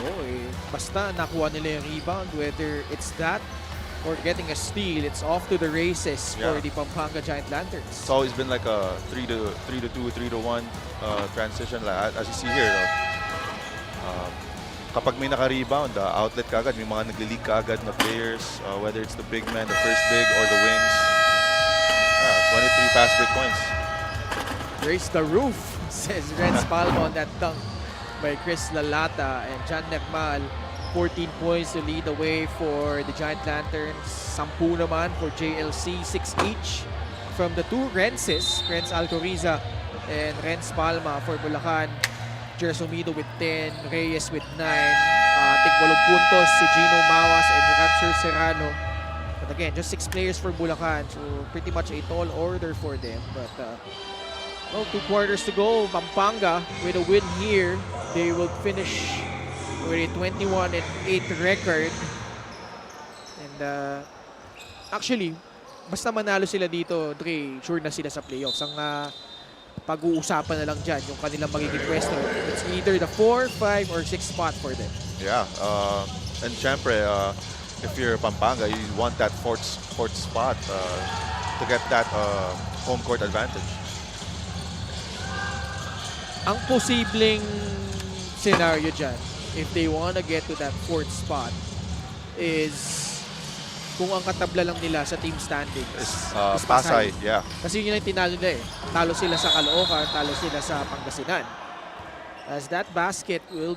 Oo, basta nakuha nila yung rebound, whether it's that or getting a steal, it's off to the races for Yeah. the Pampanga Giant Lanterns. It's always been like a 3-2, 3-1 transition. Like, as you see here, kapag may naka-rebound, outlet kaagad, may mga nag-leak kaagad na players, whether it's the big man, the first big, or the wings. Yeah, 23 fast break points. Raise the roof, says Renz Palma on that dunk by Chris Lalata, and John Nekmal, 14 points to lead the way for the Giant Lanterns. 10 naman for JLC, 6 each from the two Renzes, Renz Alcoriza and Renz Palma for Bulacan. Jersumido with 10, Reyes with 9, tig 8 puntos si Gino Mawas and Rancer Serrano. But again, just 6 players for Bulacan, so pretty much a tall order for them. But well, 2 quarters to go. Pampanga with a win here, they will finish with a 21-8 record. And actually, basta manalo sila dito, Dre, sure na sila sa playoffs. Ang pag-uusapan na lang dyan yung kanilang magiging pwesto. It's either the 4, 5, or 6 spot for them. Yeah, and syempre, if you're Pampanga, you want that fourth spot to get that home court advantage. Ang posibleng scenario dyan, if they want to get to that 4th spot, is kung ang katabla lang nila sa team standings is Pasay, yeah. Kasi yun yung tinalo nila eh. Talo sila sa Caloocan, talo sila sa Pangasinan. As that basket will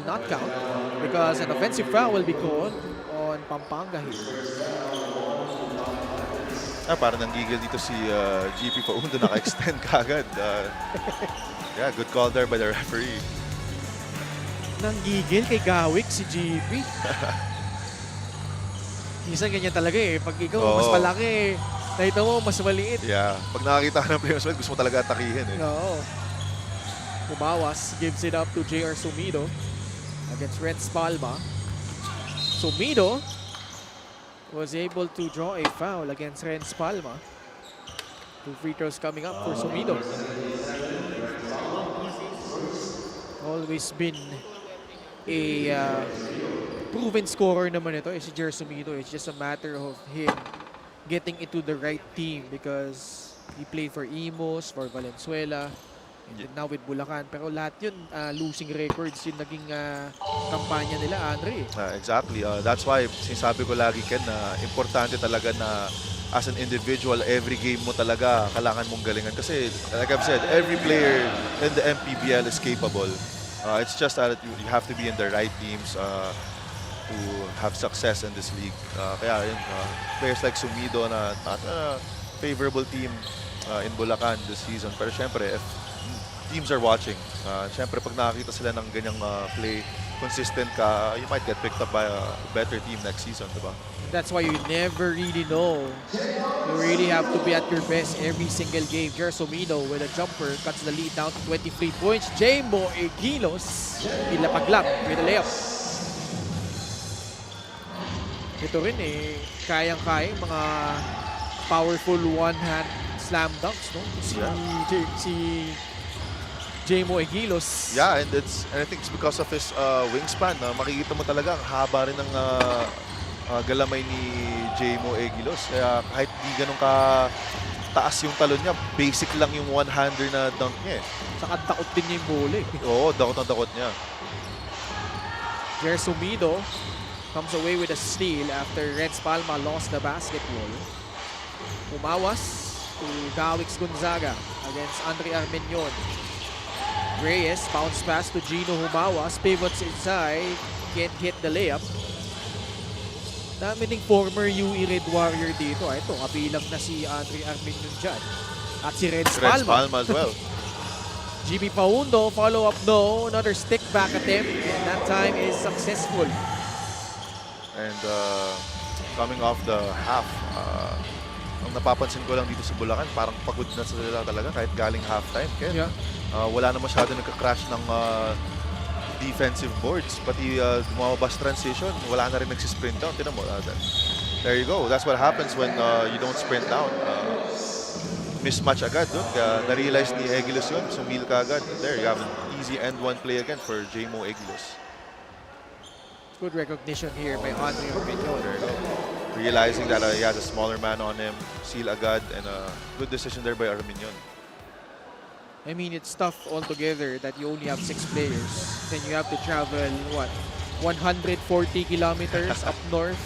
not count because an offensive foul will be called on Pampanga here. Parang nanggigil dito si GP Paundo, naka-extend kagad. Yeah, good call there by the referee. Nanggigil kay Gawik si GP. Minsan ganyan talaga eh. Pag ikaw mas malaki, nakita mo mas maliit. Yeah, pag nakakita ka ng players, gusto mo talaga atakihin eh. No. Pumawas, gives it up to JR Sumido against Renz Palma. Sumido was able to draw a foul against Renz Palma. 2 free throws coming up for Sumido. Always been a proven scorer naman ito, si Jer Sumido. It's just a matter of him getting into the right team because he played for Imos, for Valenzuela, and now with Bulacan. Pero lahat yun, losing records yung naging kampanya nila, Andre. Exactly. That's why sinasabi ko lagi, Ken, na importante talaga na as an individual, every game mo talaga kailangan mong galingan. Kasi, like I've said, every player in the MPBL is capable. It's just that you have to be in the right teams to have success in this league. Kaya yun, players like Sumido na not a favorable team in Bulacan this season. Pero syempre, if teams are watching, syempre pag nakakita sila ng ganyang play, consistent ka, you might get picked up by a better team next season, diba? That's why you never really know. You really have to be at your best every single game. Jer Sumido with a jumper cuts the lead down to 23 points. Jaymo Egilos ilapaglap with a layup. Ito rin eh, kayang-kaya mga powerful one-hand slam dunks, no? Si Jaymo Egilos. Yeah, and I think it's because of his wingspan. Makikita mo talaga ang haba rin ng galamay ni Jaymo Egilos. Kaya kahit di ganun ka taas yung talon niya, basic lang yung one-hander na dunk niya eh. Saka takot din niya yung bola eh. Oo, dakot na dakot niya. Jer Sumido comes away with a steal after Renz Palma lost the basketball. Umawas to Gawix Gonzaga against Andre Armenion. Reyes bounce pass to Gino Humawas, pivots inside, can't hit the layup. Dami ding former UE Red Warrior dito. Ito, kabilang na si Andre Armenion dyan. At si Renz Palma. Palma as well. GB Paundo, follow up no, another stick back attempt, and that time is successful. And coming off the half, ang napapansin ko lang dito sa Bulacan, parang pagod na sila talaga kahit galing halftime. Kaya wala na masyado nagka-crash ng defensive boards. Pati lumabas transition, wala na rin nagsisprint down. Tinan mo, there you go. That's what happens when you don't sprint down. Mismatch agad doon. Kaya na-realize ni Egilos yun. Sumil ka agad. There you have an easy end one play again for J-Mo Egilos. Good recognition here by Andre Ormeñon. There you go. Realizing that he has a smaller man on him. Seal agad. And good decision there by Ormeñon. I mean, it's tough altogether that you only have 6 players. Then you have to travel, what, 140 kilometers up north?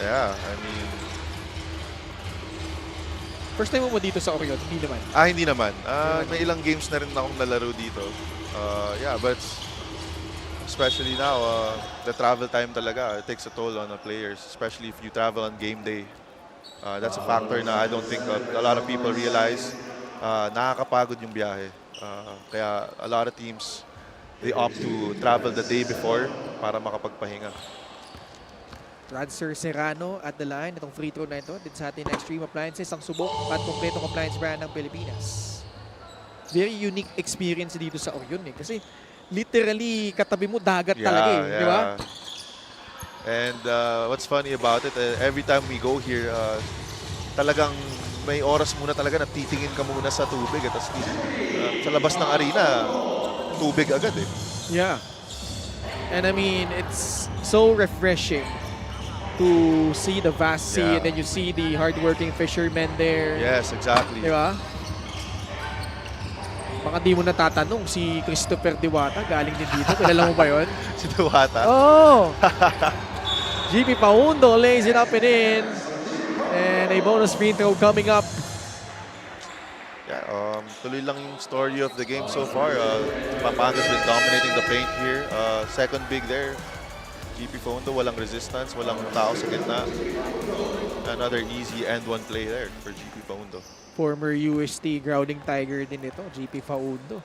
Yeah, I mean... First time mo dito sa Orion? Hindi naman. Hindi naman. May ilang games na rin akong nalaro dito. Yeah, but especially now, the travel time talaga, it takes a toll on the players, especially if you travel on game day. That's a factor na I don't think a lot of people realize. Nakakapagod yung biyahe. Kaya a lot of teams, they opt to travel the day before para makapagpahinga. Rancer Serrano at the line. Itong free throw na ito din sa atin Extreme Appliances, ang subok at kompletong appliance brand ng Pilipinas. Very unique experience dito sa Orion kasi literally katabi mo dagat talaga di ba? And what's funny about it, every time we go here, talagang may oras muna talaga na titingin ka muna sa tubig at sa labas ng arena, tubig agad eh. Yeah. And I mean, it's so refreshing to see the vast sea and then you see the hardworking fishermen there. Yes, exactly. Di ba? Baka di mo natatanong, si Christopher Diwata galing din dito. Kilala mo ba yun? Si Diwata? Oh! GP Paundo lays it up and in. And a bonus free throw coming up. Yeah, tuloy lang yung story of the game so far. Pampanga's been dominating the paint here. Second big there. GP Paundo, walang resistance, walang tao sa gitna. Another easy and one play there for GP Paundo. Former UST grounding tiger din ito, GP Paundo.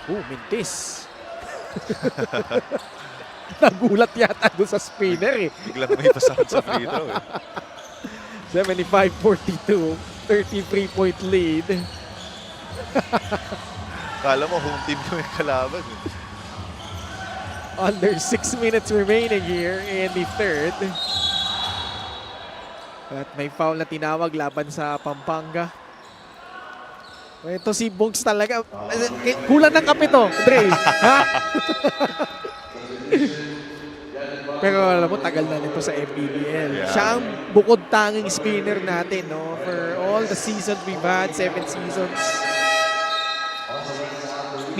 Mintis. Nagulat yata doon sa spinner eh. Biglang may pasahod sa free throw eh. 75-42, 33-point lead. Kala mo home team yung kalaban eh. Under 6 minutes remaining here in the third. At may foul na tinawag laban sa Pampanga. Ito si Bugs talaga. Kulang ng kape to, Dre. Ha? Pero alam mo, tagal na nito sa MPBL. Yeah. Siya ang bukod tanging spinner natin, no? For all the seasons we've had, 7 seasons.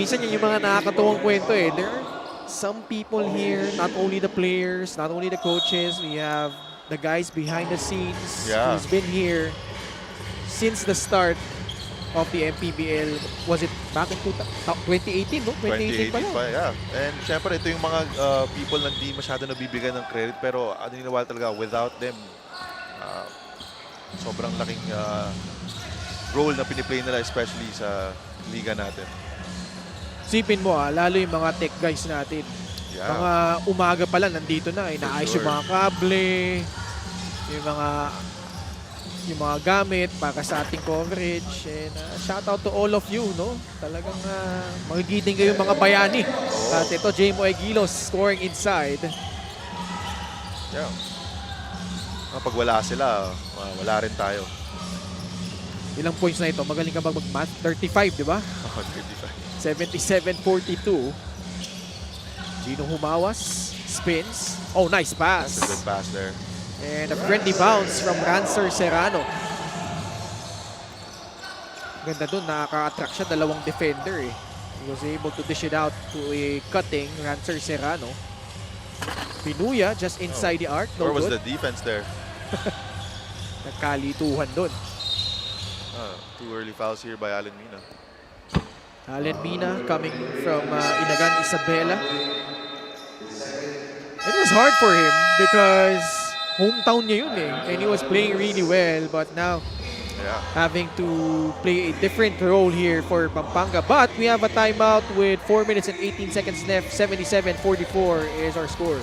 Minsan yun yung mga nakakatuwang kwento eh. There are some people here, not only the players, not only the coaches, we have the guys behind the scenes who's been here since the start of the MPBL. Was it back in 2018, no? 2018 pa lang. Yeah. And syempre, ito yung mga people na hindi masyado nabibigyan ng credit pero naniniwala talaga without them, sobrang laking role na piniplay nila especially sa liga natin. Sipin mo lalo yung mga tech guys natin. Yeah. Mga umaga pa lang nandito na, inaayos yung mga kable, yung mga gamit para sa ating coverage. And shout out to all of you, no? Talagang magigiting kayo mga bayani. At ito, J-Mo Egilos scoring inside. Yeah. Pag wala sila, wala rin tayo. Ilang points na ito? Magaling ka ba mag-math? 35, di ba? 35. 77-42. Gino Humawas, spins. Oh, nice pass. That's a good pass there. And a friendly bounce from Rancer Serrano. Ganda dun, nakaka-attract siya. Dalawang defender eh. He was able to dish it out to a cutting Rancer Serrano. Pinuya just inside the arc. No Where was good. the defense there? Nagkalituhan dun. Two early fouls here by Allen Mina. Allen Mina coming from Inagan Isabela. It was hard for him because hometown niya yun eh. And he was playing really well, but now having to play a different role here for Pampanga. But we have a timeout with 4 minutes and 18 seconds left. 77-44 is our score.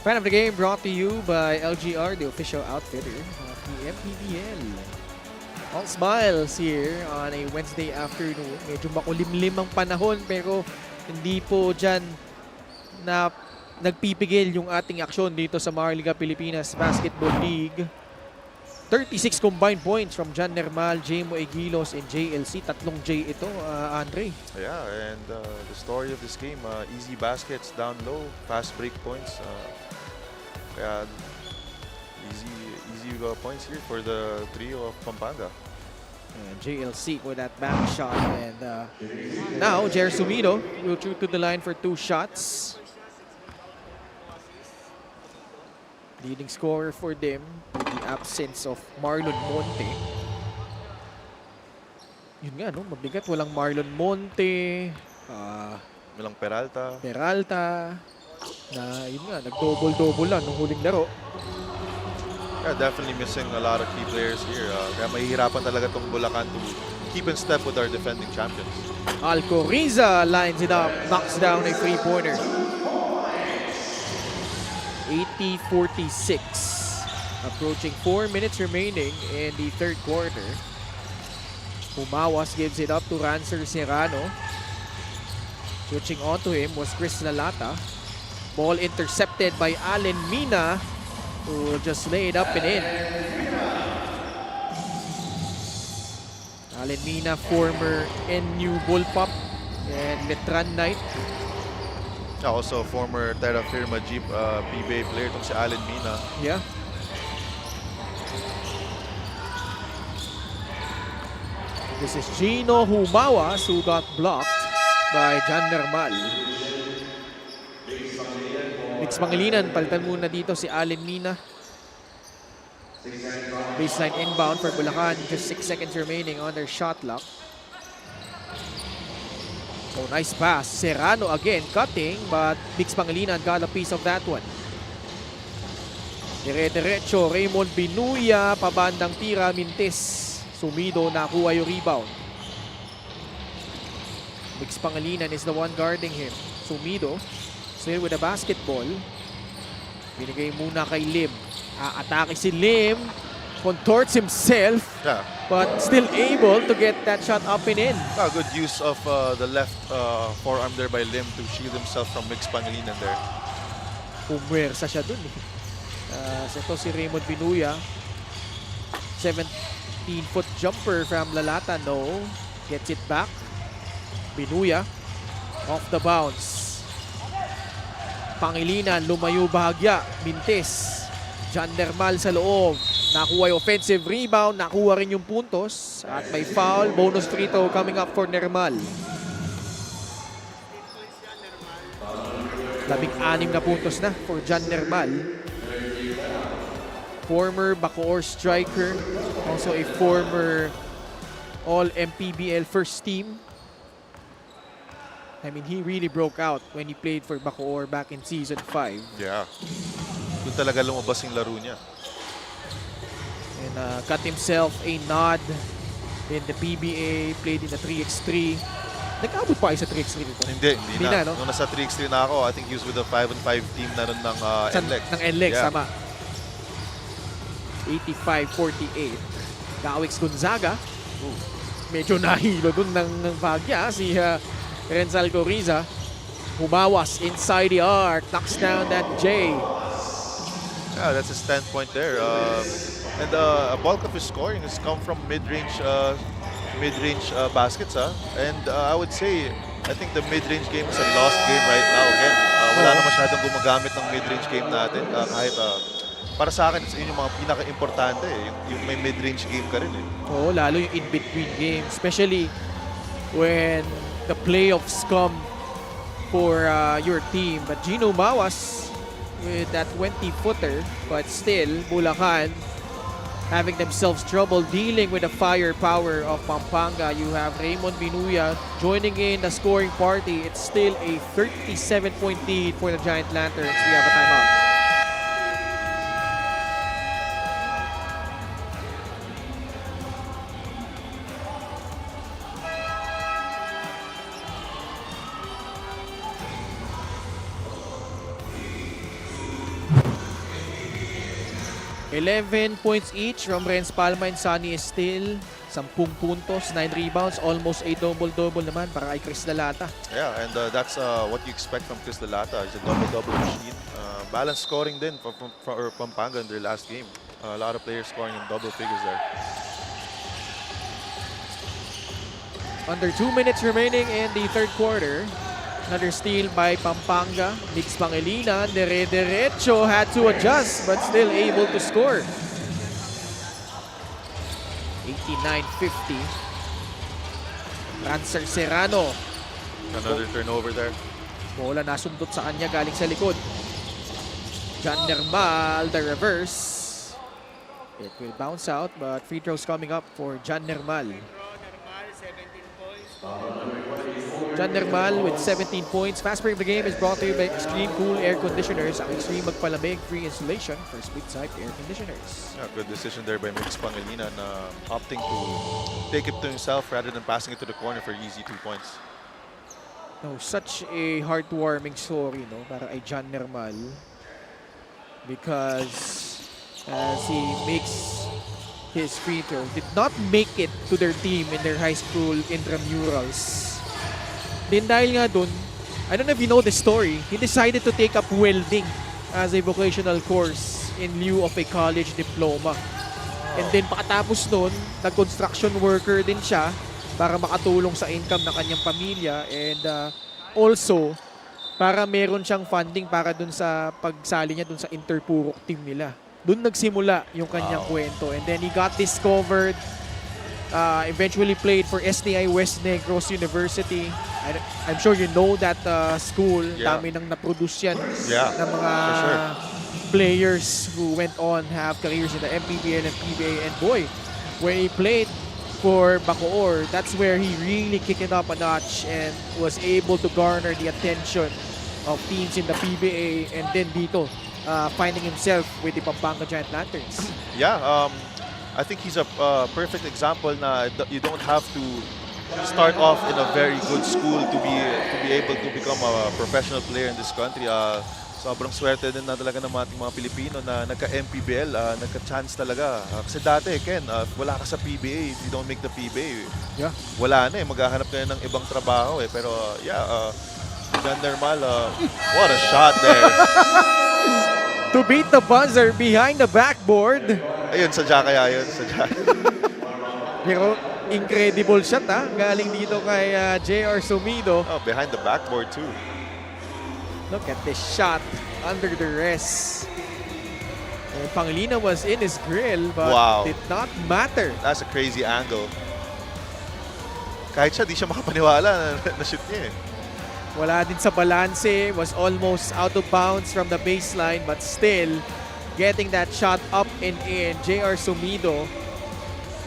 Fan of the game brought to you by LGR, the official outfitter of the MPBL. All smiles here on a Wednesday afternoon. Medyo makulimlim ang panahon pero hindi po dyan na nagpipigil yung ating aksyon dito sa Maharlika Pilipinas Basketball League. 36 combined points from John Nermal, Jamo Egilos, and JLC. Tatlong J ito, Andre. Yeah, and the story of this game, easy baskets down low, fast break points. Kaya easy points here for the trio of Pampanga. And JLC with that back shot. And now, Jer Sumido will shoot to the line for 2 shots. Leading scorer for them with the absence of Marlon Monte. Yun nga, no? Mabigat. Walang Marlon Monte. Walang Peralta. Peralta. Na yun nga, nag-double-double lang nung huling laro. Yeah, definitely missing a lot of key players here. Kaya mahihirapan talaga tong Bulacan to keep in step with our defending champions. Alcoriza lines it up, knocks down a three-pointer. 80-46. Approaching 4 minutes remaining in the third quarter. Humawas gives it up to Rancer Serrano. Switching on to him was Chris Lalata. Ball intercepted by Allen Mina, who will just lay it up and in. Allen Mina, former NU Bullpup and Letran Knight. Also, former Terra Firma Jeep PBA player itong si Allen Mina. Yeah. This is Gino Humawas who got blocked by John Nermal. Mix Pangilinan, palitan muna dito si Allen Mina. Baseline inbound for Bulacan. Just 6 seconds remaining on their shot clock. Oh, nice pass. Serrano again cutting, but Mix Pangilinan got a piece of that one. Dire-diretso, Raymond Binuya, pabandang tira, Mintis. Sumido, nakuha yung rebound. Mix Pangilinan is the one guarding him. Sumido, still with the basketball. Binigay muna kay Lim. Aatake si Lim. Contorts himself, but still able to get that shot up and in. Good use of the left forearm there by Lim to shield himself from Mix Pangilinan there. Pumwersa siya dun eh. So ito si Raymond Binuya. 17-foot jumper from Lalata. No. Gets it back. Binuya. Off the bounce. Pangilinan, lumayo bahagya. Mintis. John Nermal sa loob. Nakuha yung offensive rebound. Nakuha rin yung puntos. At may foul. Bonus free throw coming up for Nermal. 16 na puntos na for John Nermal. Former Bacoor striker. Also a former All-MPBL first team. I mean, he really broke out when he played for Bacoor back in Season 5. Yeah. Doon talaga lumabas yung laro niya. And got himself a nod in the PBA, played in the 3x3. Nag-abot pa kayo sa 3x3 dito? Hindi na. No? Nung nasa 3x3 na ako, I think he was with the 5-on-5 team na nun ng NLEX. Ng NLEX, Yeah. tama. 85-48. Gawix Gonzaga. Medyo nahilo dun ng bagya si Renzal Coriza. Humawas inside the arc. Knocks down that J. Yeah, that's his 10th point there. And a bulk of his scoring has come from mid-range baskets. And I would say, I think the mid-range game is a lost game right now. Again, wala na masyadong gumagamit ng mid-range game natin. Kahit para sa akin, yun yung mga pinaka-importante. Yung may mid-range game ka rin. Oo, lalo yung in-between game. Especially when the playoffs come for your team. But Gino Mawas with that 20-footer. But still, Bulacan having themselves trouble dealing with the firepower of Pampanga. You have Raymond Binuya joining in the scoring party. It's still a 37-point lead for the Giant Lanterns. We have a timeout. 11 points each from Renz Palma and Sunny Estil. 10 puntos, 9 rebounds, almost a double-double naman para kay Chris Lalata. Yeah, and that's what you expect from Chris Lalata. He's a double-double machine. Balanced scoring din for Pampanga in their last game. A lot of players scoring in double figures there. Under 2 minutes remaining in the third quarter. Another steal by Pampanga. Nix Pangilinan, dire-derecho, had to adjust but still able to score. 89-50. Rancer Serrano. Another turnover there. Bola nasundot sa kanya galing sa likod. John Nermal, the reverse. It will bounce out but free throws coming up for John Nermal. John Nermal with 17 points. Fast break of the game is brought to you by Extreme Cool Air Conditioners. Ang Extreme magpalamig, free installation for split-side air conditioners. Yeah, good decision there by Mix Pangilinan, opting to take it to himself rather than passing it to the corner for easy 2 points. No, such a heartwarming story, no, para kay John Nermal. Because as he makes his free throw, did not make it to their team in their high school intramurals. Then dahil nga dun, I don't know if you know the story, he decided to take up welding as a vocational course in lieu of a college diploma. And then pakatapos nun, nag-construction worker din siya para makatulong sa income ng kanyang pamilya and also para meron siyang funding para dun sa pagsali niya dun sa interpurok team nila. Dun nagsimula yung kanyang kwento and then he got discovered, eventually played for STI West Negros University. I'm sure you know that school. Yeah. Dami nang na-produce yan Yeah, ng mga for sure. players who went on have careers in the MPBL and PBA. And boy, when he played for Bacoor, that's where he really kicked it up a notch and was able to garner the attention of teams in the PBA and then dito, finding himself with the Pampanga Giant Lanterns. Yeah, I think he's a perfect example na you don't have to start off in a very good school to be able to become a professional player in this country. Sobrang swerte din na talaga ng ating mga Pilipino na nagka-MPBL, nagka-chance talaga. Kasi dati, Ken, wala ka sa PBA, if you don't make the PBA, Yeah. wala na maghahanap ka na ng ibang trabaho Pero John Nermal, what a shot there. To beat the buzzer behind the backboard. Ayun, sadya kaya yun, sadya. Pero incredible shot galing dito kay JR Sumido. Oh, behind the backboard too. Look at this shot under the rest. And Pangilinan was in his grill but Wow. did not matter. That's a crazy angle. Kahit siya, di siya makapaniwala na shoot niya Wala din sa balanse, was almost out of bounds from the baseline but still getting that shot up and in. JR Sumido.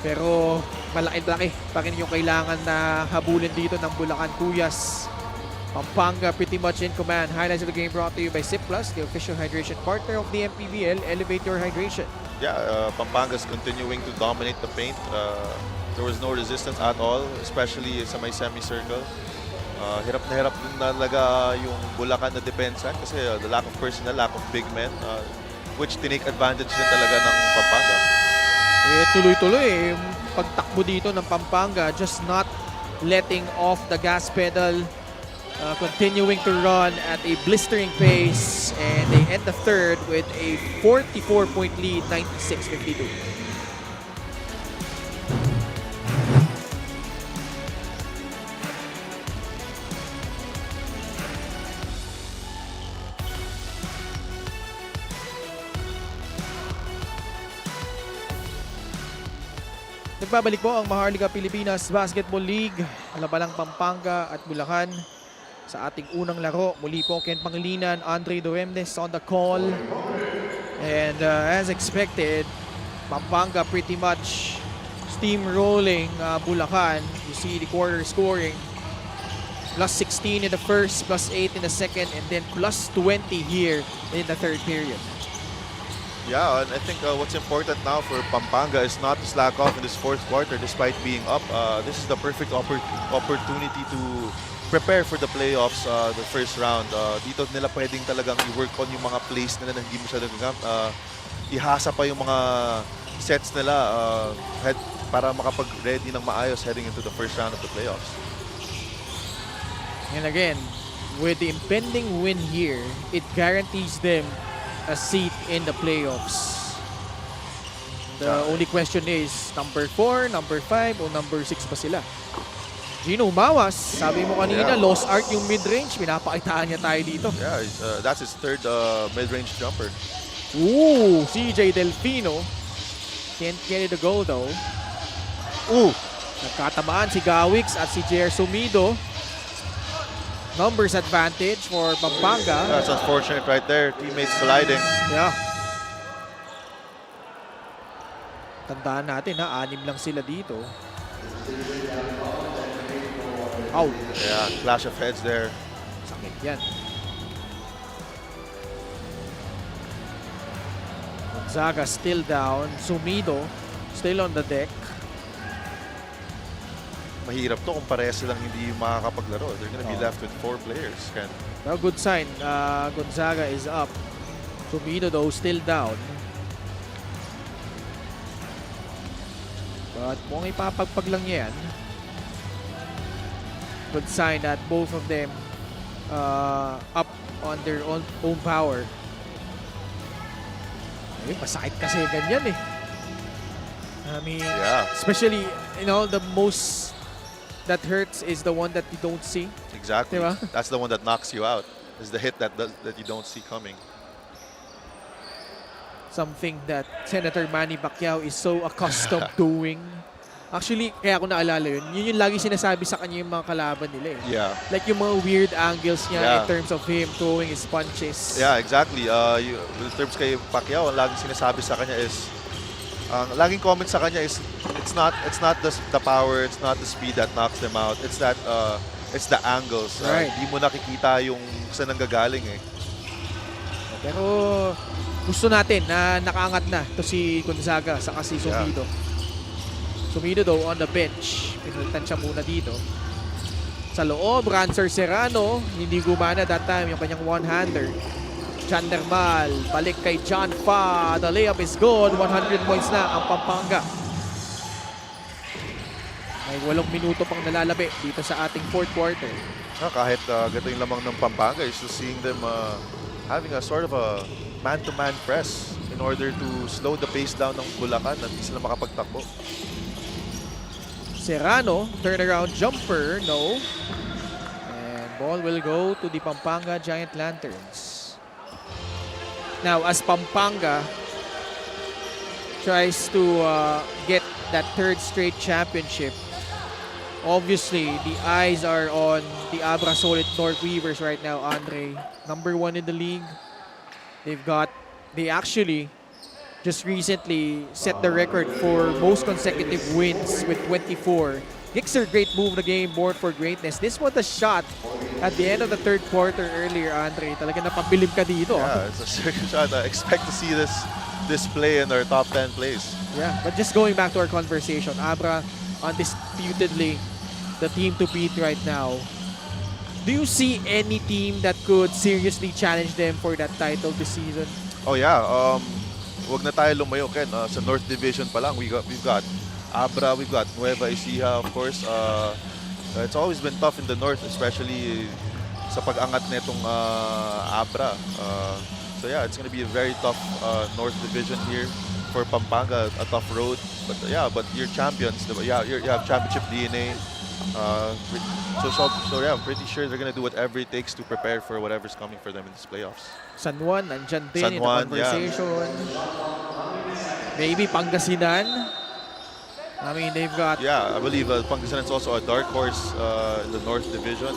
Pero malaki-laki pa rin yung kailangan na habulin dito ng Bulacan Kuyas. Pampanga pretty much in command. Highlights of the game brought to you by Sip Plus, the official hydration partner of the MPBL. Elevate your hydration. Yeah, Pampanga's continuing to dominate the paint. There was no resistance at all, especially sa may semicircle. Hirap na hirap din talaga yung Bulacan na depensa kasi the lack of personnel, lack of big men, which tinake advantage din talaga ng Pampanga. Tuloy-tuloy pagtakbo dito ng Pampanga, just not letting off the gas pedal, continuing to run at a blistering pace, and they end the third with a 44-point lead, 96-52. Nagbabalik po ang Maharlika Pilipinas Basketball League, labalang Pampanga at Bulacan. Sa ating unang laro, muli po Ken Pangilinan, Andre Doremnes on the call. And as expected, Pampanga pretty much steamrolling Bulacan. You see the quarter scoring. Plus 16 in the first, plus 8 in the second, and then plus 20 here in the third period. Yeah, and I think what's important now for Pampanga is not to slack off in this fourth quarter despite being up. This is the perfect opportunity to prepare for the playoffs, the first round. Dito nila pwedeng talagang i-work on yung mga plays nila na hindi masyadong ihasa pa yung mga sets nila para makapag-ready ng maayos heading into the first round of the playoffs. And again, with the impending win here, it guarantees them a seat in the playoffs. The only question is, number 4, number 5, o number 6 ba sila? Gino Mawas, sabi mo kanina, Yeah. lost art yung mid-range. Pinapakitaan niya tayo dito. Yeah, that's his third mid-range jumper. Ooh, CJ Delfino. Can't get it to go though. Ooh! Nagkatamaan si Gawix at si Jer Sumido. Numbers advantage for Pampanga. That's unfortunate right there. Teammates colliding. Yeah. Tandaan natin ha, 6 lang sila dito. Out. Yeah, clash of heads there. Sakit yan. Gonzaga still down. Sumido still on the deck. Mahirap to kung parehas silang hindi makakapaglaro. They're gonna be left with 4 players. Ken. A good sign. Gonzaga is up. Sumido though still down. But mukhang ipapagpag lang yan. Good sign that both of them up on their own power. Ay, masakit kasi ganyan eh. I mean, Yeah, especially, you know, the most that hurts is the one that you don't see. exactly. Diba? That's the one that knocks you out. Is the hit that you don't see coming. Something that Senator Manny Pacquiao is so accustomed doing. Actually, kaya ako naalala yun. Yun yung lagi sinasabi sa kanya yung mga kalaban nila eh. Yeah. Like yung mga weird angles niya in Yeah. terms of him throwing his punches. Yeah, exactly. In terms kay Pacquiao, ang laging sinasabi sa kanya is, laging comment sa kanya is, it's not the power, it's not the speed that knocks them out. It's that it's the angles. Right. Hindi mo nakikita yung saan nanggagaling eh. Pero gusto natin na nakaangat na to si Gonzaga sa si Sumido. Sumido though on the bench. Pinalitan siya muna dito. Sa loob, Rancer Serrano. Hindi gumana that time yung kanyang one-hander. John Nermal, balik kay John Fa. The layup is good. 100 points na ang Pampanga. May 8 minuto pang nalalabi dito sa ating fourth quarter. Kahit ganito yung lamang ng Pampanga, is just seeing them having a sort of a man-to-man press in order to slow the pace down ng Bulacan at hindi sila makapagtakbo. Serrano, turnaround jumper, no. And ball will go to the Pampanga Giant Lanterns. Now, as Pampanga tries to get that third straight championship, obviously, the eyes are on the Abra Solid North Weavers right now, Andre. Number 1 in the league. They actually just recently set the record for most consecutive wins with 24. Gixer, great move in the game, born for greatness. This was a shot at the end of the third quarter earlier, Andre. Talaga napabilib ka dito. Yeah, it's a serious shot. I expect to see this play in our top 10 plays. Yeah, but just going back to our conversation, Abra undisputedly the team to beat right now. Do you see any team that could seriously challenge them for that title this season? Oh yeah, wag na tayo lumayo, Ken. Sa North Division pa lang, we've got Abra, we've got Nueva Ecija, of course. It's always been tough in the North, especially sa pag-angat netong Abra. So yeah, it's gonna be a very tough North Division here for Pampanga, a tough road. But yeah, but you're champions. Diba? Yeah, you have championship DNA. So yeah, I'm pretty sure they're gonna do whatever it takes to prepare for whatever's coming for them in these playoffs. San Juan, nandyan din San in Juan, the conversation. Maybe Pangasinan. I mean, they've got... Yeah, I believe Pangasinan is also a dark horse in the North Division.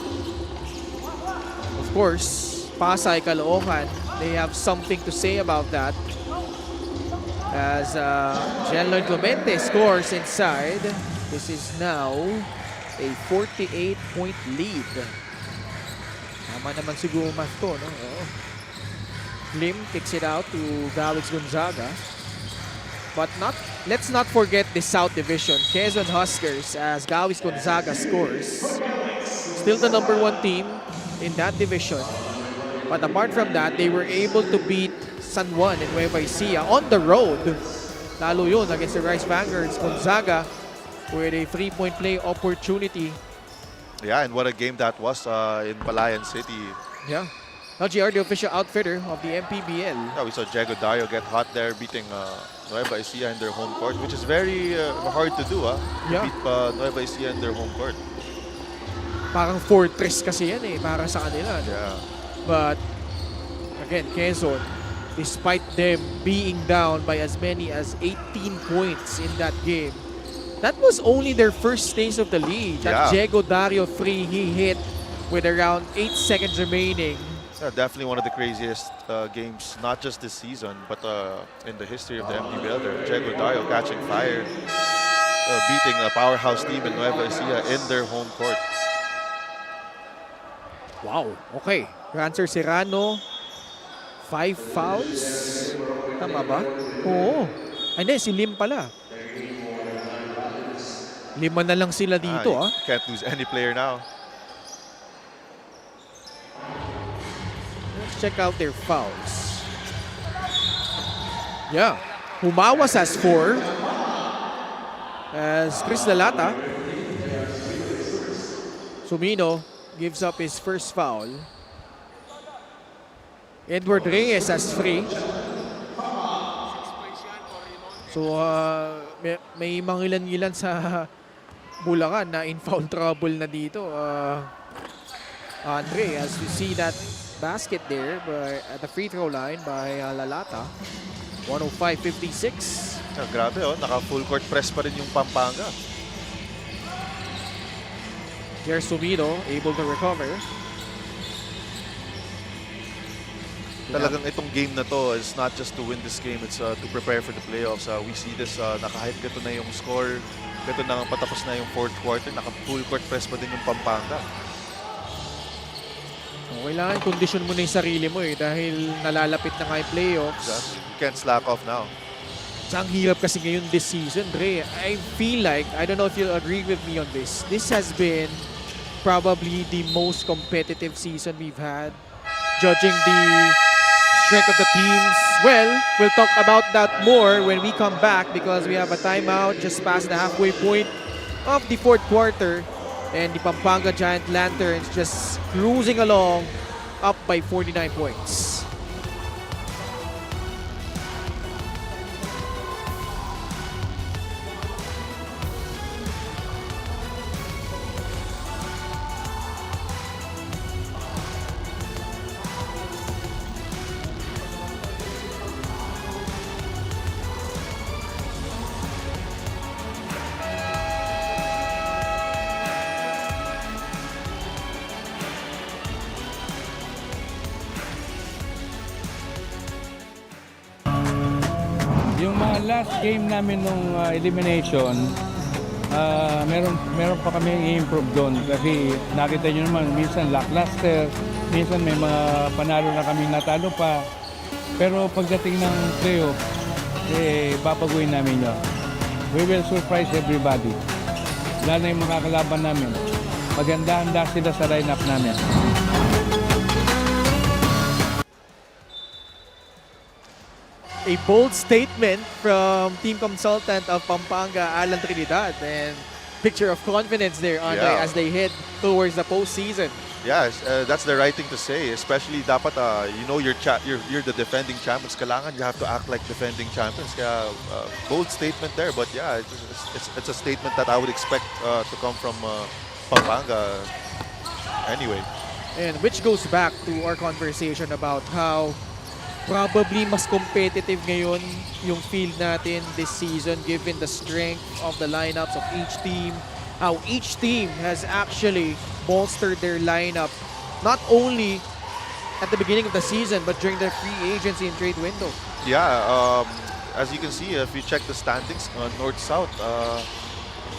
Of course, Pasay, Caloocan, they have something to say about that. As Gianluigi Clemente scores inside. This is now a 48-point lead. Tama naman siguro math ko, no? Oo. Lim kicks it out to Gawix Gonzaga. But let's not forget the South Division. Quezon Huskers as Gawix Gonzaga scores. Still the #1 team in that division. But apart from that, they were able to beat San Juan and Nueva Ecija on the road. Lalo yun against the Rice Vanguards. Gonzaga with a 3-point play opportunity. Yeah, and what a game that was in Palayan City. Yeah. LGR, the official outfitter of the MPBL. Yeah, we saw Diego Dario get hot there, beating Nueva Ecija in their home court, which is very hard to do, to Yeah. beat Nueva Ecija in their home court. Parang fortress kasi yan para sa kanila. Yeah. But again, Quezon, despite them being down by as many as 18 points in that game, that was only their first stage of the lead. That Yeah. Diego Dario 3 he hit with around 8 seconds remaining. Yeah, definitely one of the craziest games, not just this season, but in the history of the MPBL. There, Diego Dario catching fire, beating a powerhouse team in Nueva Ecija in their home court. Wow, okay. Rancer Serrano, 5 fouls. Tama ba? Oo. Ay, hindi, si Lim pala. 5 na lang sila dito, You can't lose any player now. Let's check out their fouls. Yeah. Humawas as 4. As Chris Lalata. Sumino gives up his first foul. Edward Reyes has 3. So, may mangilan-ngilan sa Bulacan na in foul trouble na dito. Andre, as you see that basket there at the free throw line by Lalata. 105-56. Grabe, naka full court press pa rin yung Pampanga. Here's Sumino, able to recover. Talagang itong game na to is not just to win this game, it's to prepare for the playoffs. We see this, kahit gato na yung score, gato na patapos na yung fourth quarter, naka full court press pa din yung Pampanga. Kailangan kondisyon mo na yung sarili mo dahil nalalapit na nga yung playoffs. You can't slack off now. Ang hirap kasi ngayon this season, Dre. I feel like, I don't know if you'll agree with me on this, this has been probably the most competitive season we've had, judging the strength of the teams. Well, we'll talk about that more when we come back because we have a timeout just past the halfway point of the fourth quarter. And the Pampanga Giant Lanterns just cruising along up by 49 points. Yung mga last game namin nung elimination, meron pa kami i-improve doon kasi nakita nyo naman, minsan lackluster, minsan may mga panalo na kami natalo pa. Pero pagdating ng playoff, babaguhin namin yun. We will surprise everybody. Lalo na yung makakalaban namin. Maganda-handa sila sa lineup namin. A bold statement from team consultant of Pampanga, Alan Trinidad, and picture of confidence there, Andre, as they head towards the postseason. Yeah, that's the right thing to say. Especially dapat you're the defending champions. Kailangan you have to act like defending champions. Kaya bold statement there, but yeah, it's a statement that I would expect to come from Pampanga. Anyway, And which goes back to our conversation about how probably mas competitive ngayon yung field natin this season given the strength of the lineups of each team. How each team has actually bolstered their lineup not only at the beginning of the season but during the free agency and trade window. yeah, as you can see, if you check the standings, North-South,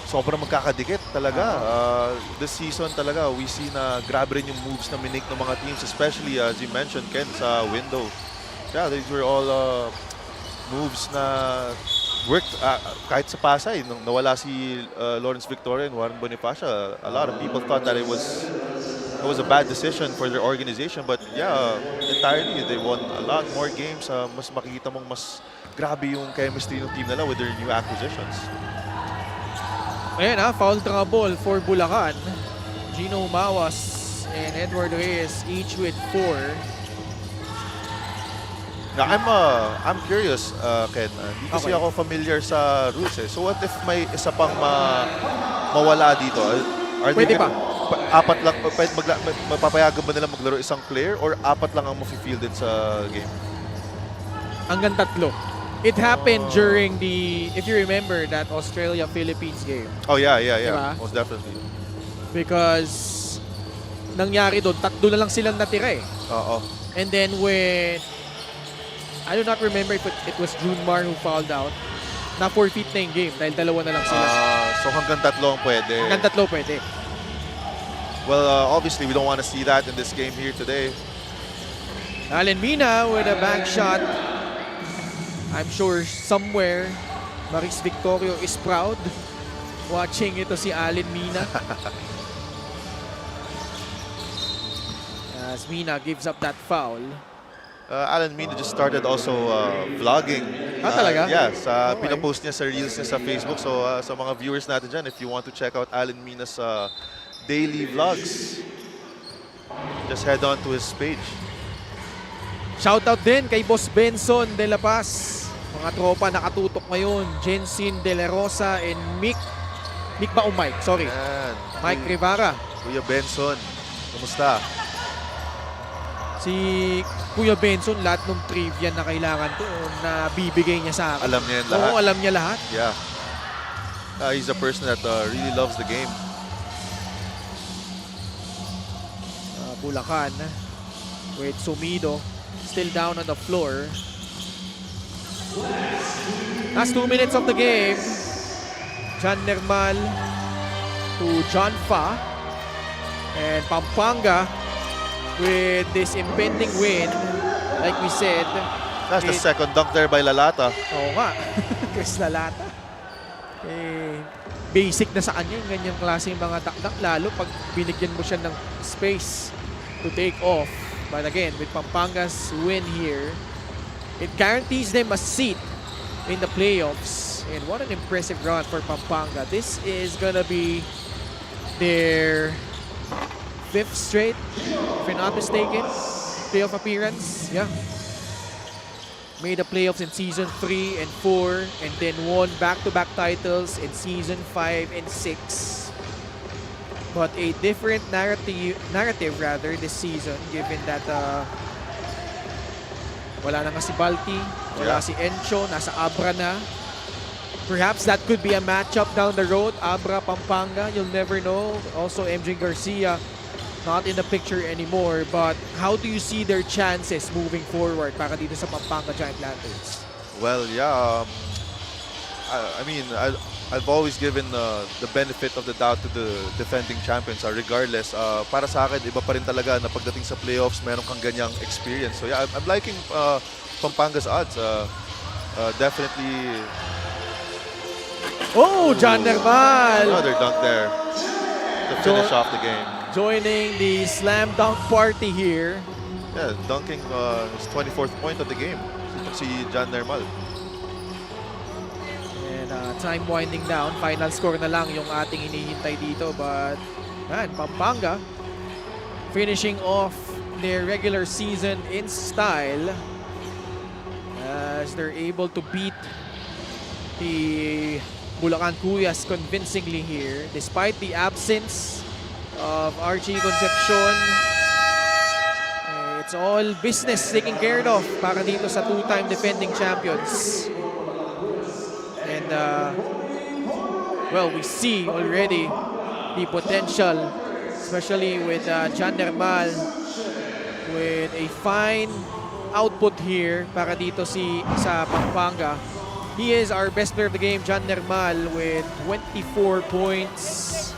sobrang magkakadikit talaga. This season talaga, we see na grabe rin yung moves na minake ng mga teams, especially as you mentioned, Ken, sa window. Yeah, these were all moves na worked kahit sa Pasay. Nung nawala si Lawrence Victoria and Warren Bonifacio, a lot of people thought that it was it was a bad decision for their organization. But yeah, entirely, they won a lot more games. Mas makikita mong mas grabe yung chemistry ng team nila with their new acquisitions. Ayan foul trouble for Bulacan. Gino Mawas and Edward Reyes each with 4. Now, I'm curious, Ken. Hindi kasi Okay. ako familiar sa rules eh. So what if may isa pang mawala dito? Are Pwede they pa. Apat lang, mapapayagan ba nila maglaro isang player or apat lang ang mafe-fielded sa game? Hanggang 3. It happened during the, if you remember, that Australia-Philippines game. Oh yeah. Diba? Most definitely. Because nangyari doon, 3 na lang silang natira eh. Oo. And then when, I do not remember if it was Junmar who fouled out, na forfeit na yung game dahil 2 na lang sila. So hanggang 3 ang pwede. Hanggang 3 pwede. Well, obviously we don't want to see that in this game here today. Allen Mina with a back shot. I'm sure somewhere Maris Victorio is proud watching ito si Allen Mina. As Mina gives up that foul. Alan Mina just started also vlogging. Talaga? Yes, Okay. pinapost niya sa Reels niya sa Facebook. So sa mga viewers natin dyan, if you want to check out Alan Mina's daily vlogs, just head on to his page. Shoutout din kay Boss Benson de la Paz. Mga tropa nakatutok ngayon. Jensin de la Rosa and Mick. Mick ba o Mike? Sorry. Yan. Mike Rivara. Kuya Benson, kumusta? Si Kuya Benson, lahat ng trivia na kailangan to na bibigay niya sa akin. Alam niya yan lahat. Oo, alam niya lahat. Yeah. He's a person that really loves the game. Bulacan with Sumido still down on the floor. Last 2 minutes of the game. John Nermal to John Fa. And Pampanga with this impending win. Like we said. That's the second dunk there by Lalata. Oo nga. Chris Lalata. Basic na sa kanya yung ganyang klaseng mga dakdak. Lalo pag binigyan mo siya ng space to take off. But again, with Pampanga's win here, it guarantees them a seat in the playoffs. And what an impressive run for Pampanga. This is gonna be their 5th straight, if I'm not mistaken, playoff appearance. Yeah. Made the playoffs in season 3 and 4 and then won back-to-back titles in season 5 and 6. But a different narrative this season, given that wala na nga si Balti, wala si Encho, nasa Abra na. Perhaps that could be a matchup down the road, Abra, Pampanga, you'll never know. Also MJ Garcia, not in the picture anymore. But how do you see their chances moving forward para dito sa Pampanga Giant Lanterns? Well, yeah. I mean, I've always given the benefit of the doubt to the defending champions. Regardless, para sa akin, iba pa rin talaga na pagdating sa playoffs, meron kang ganyang experience. So yeah, I'm liking Pampanga's odds. Definitely. Oh, John Nermal! Another dunk there to finish off the game. Joining the slam dunk party here. Yeah, dunking his 24th point of the game. Si John Nermal. And time winding down. Final score na lang yung ating hinihintay dito. But, man, Pampanga finishing off their regular season in style as they're able to beat the Bulacan Cuyas convincingly here despite the absence of Archie Concepcion. It's all business taken care of para dito sa two-time defending champions. And well, we see already the potential, especially with John Nermal with a fine output here para dito sa Pampanga. He is our best player of the game, John Nermal, with 24 points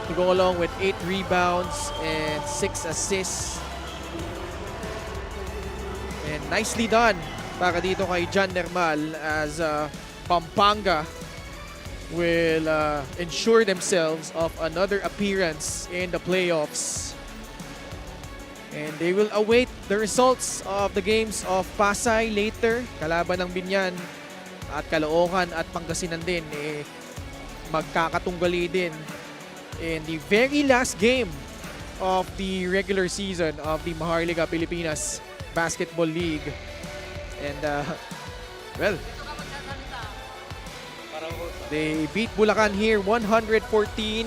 to go along with 8 rebounds and 6 assists. And nicely done para dito kay John Nermal as Pampanga will ensure themselves of another appearance in the playoffs And they will await the results of the games of Pasay later. Kalaban ng Binyan at Caloocan at Pangasinan din. Magkakatunggali din in the very last game of the regular season of the Maharlika Pilipinas Basketball League. And well, they beat Bulacan here 114-58.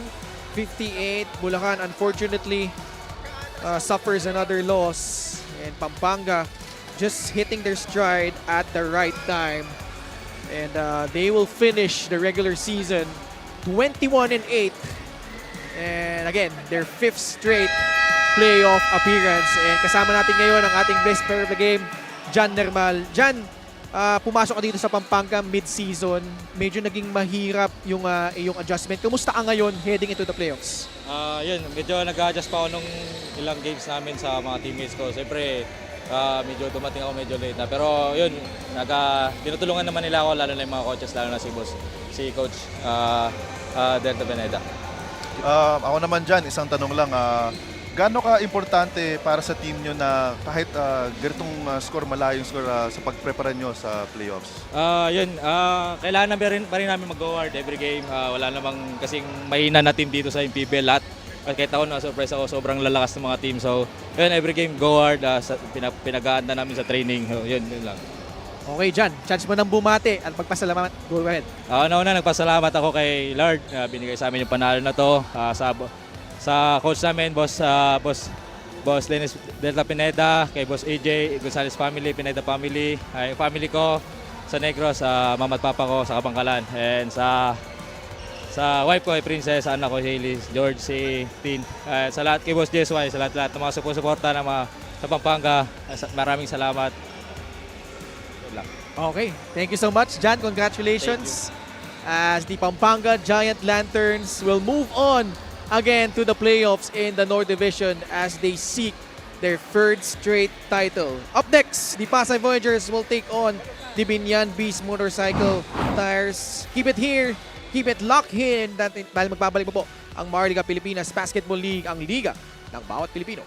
Bulacan unfortunately suffers another loss, and Pampanga just hitting their stride at the right time. And they will finish the regular season 21-8. And again, their 5th straight playoff appearance. And kasama natin ngayon ang ating best player of the game, Jan Nermal. Jan, pumasok ka dito sa Pampanga mid-season. Medyo naging mahirap yung iyong adjustment. Kumusta ka ngayon heading into the playoffs? Yun, medyo nag-adjust pa ako nung ilang games namin sa mga teammates ko. Siyempre, medyo dumating ako medyo late na. Pero yun, tinutulungan naman nila ako, lalo na yung mga coaches, lalo na si Coach Delta Beneda. Ako naman dyan, isang tanong lang. Gaano ka-importante para sa team nyo na kahit ganitong score, malayong score sa pagprepara nyo sa playoffs? Kailangan na pa rin namin mag-guard every game. Wala namang kasing mahina na team dito sa MPBL lahat. Kahit ako na-surprise ako, sobrang lalakas ng mga team. So, yun, every game, go hard. Pinag-aanda namin sa training. Yun lang. Okay, Jan, chance mo nang bumati at magpasalamat. Go ahead. Nauna, nagpasalamat ako kay Lord. Binigay sa amin yung panalo na to. Sa coach namin, Boss Dennis Delta Pineda, kay Boss AJ, Gonzales family, Pineda family, yung family ko sa Negros, mama at papa ko sa Kabangkalan, and sa wife ko, Princess, anak ko, Hailey, George, si Tin. Sa lahat kay Boss JSY, sa lahat ng mga suporta na sa Pampanga, maraming salamat. Okay, thank you so much, Jan. Congratulations. As the Pampanga Giant Lanterns will move on again to the playoffs in the North Division as they seek their 3rd straight title. Up next, the Pasay Voyagers will take on the Binyan Beast Motorcycle Tires. Keep it here, keep it locked in dahil magbabalik po ang Maharlika Pilipinas Basketball League, ang liga ng bawat Pilipino.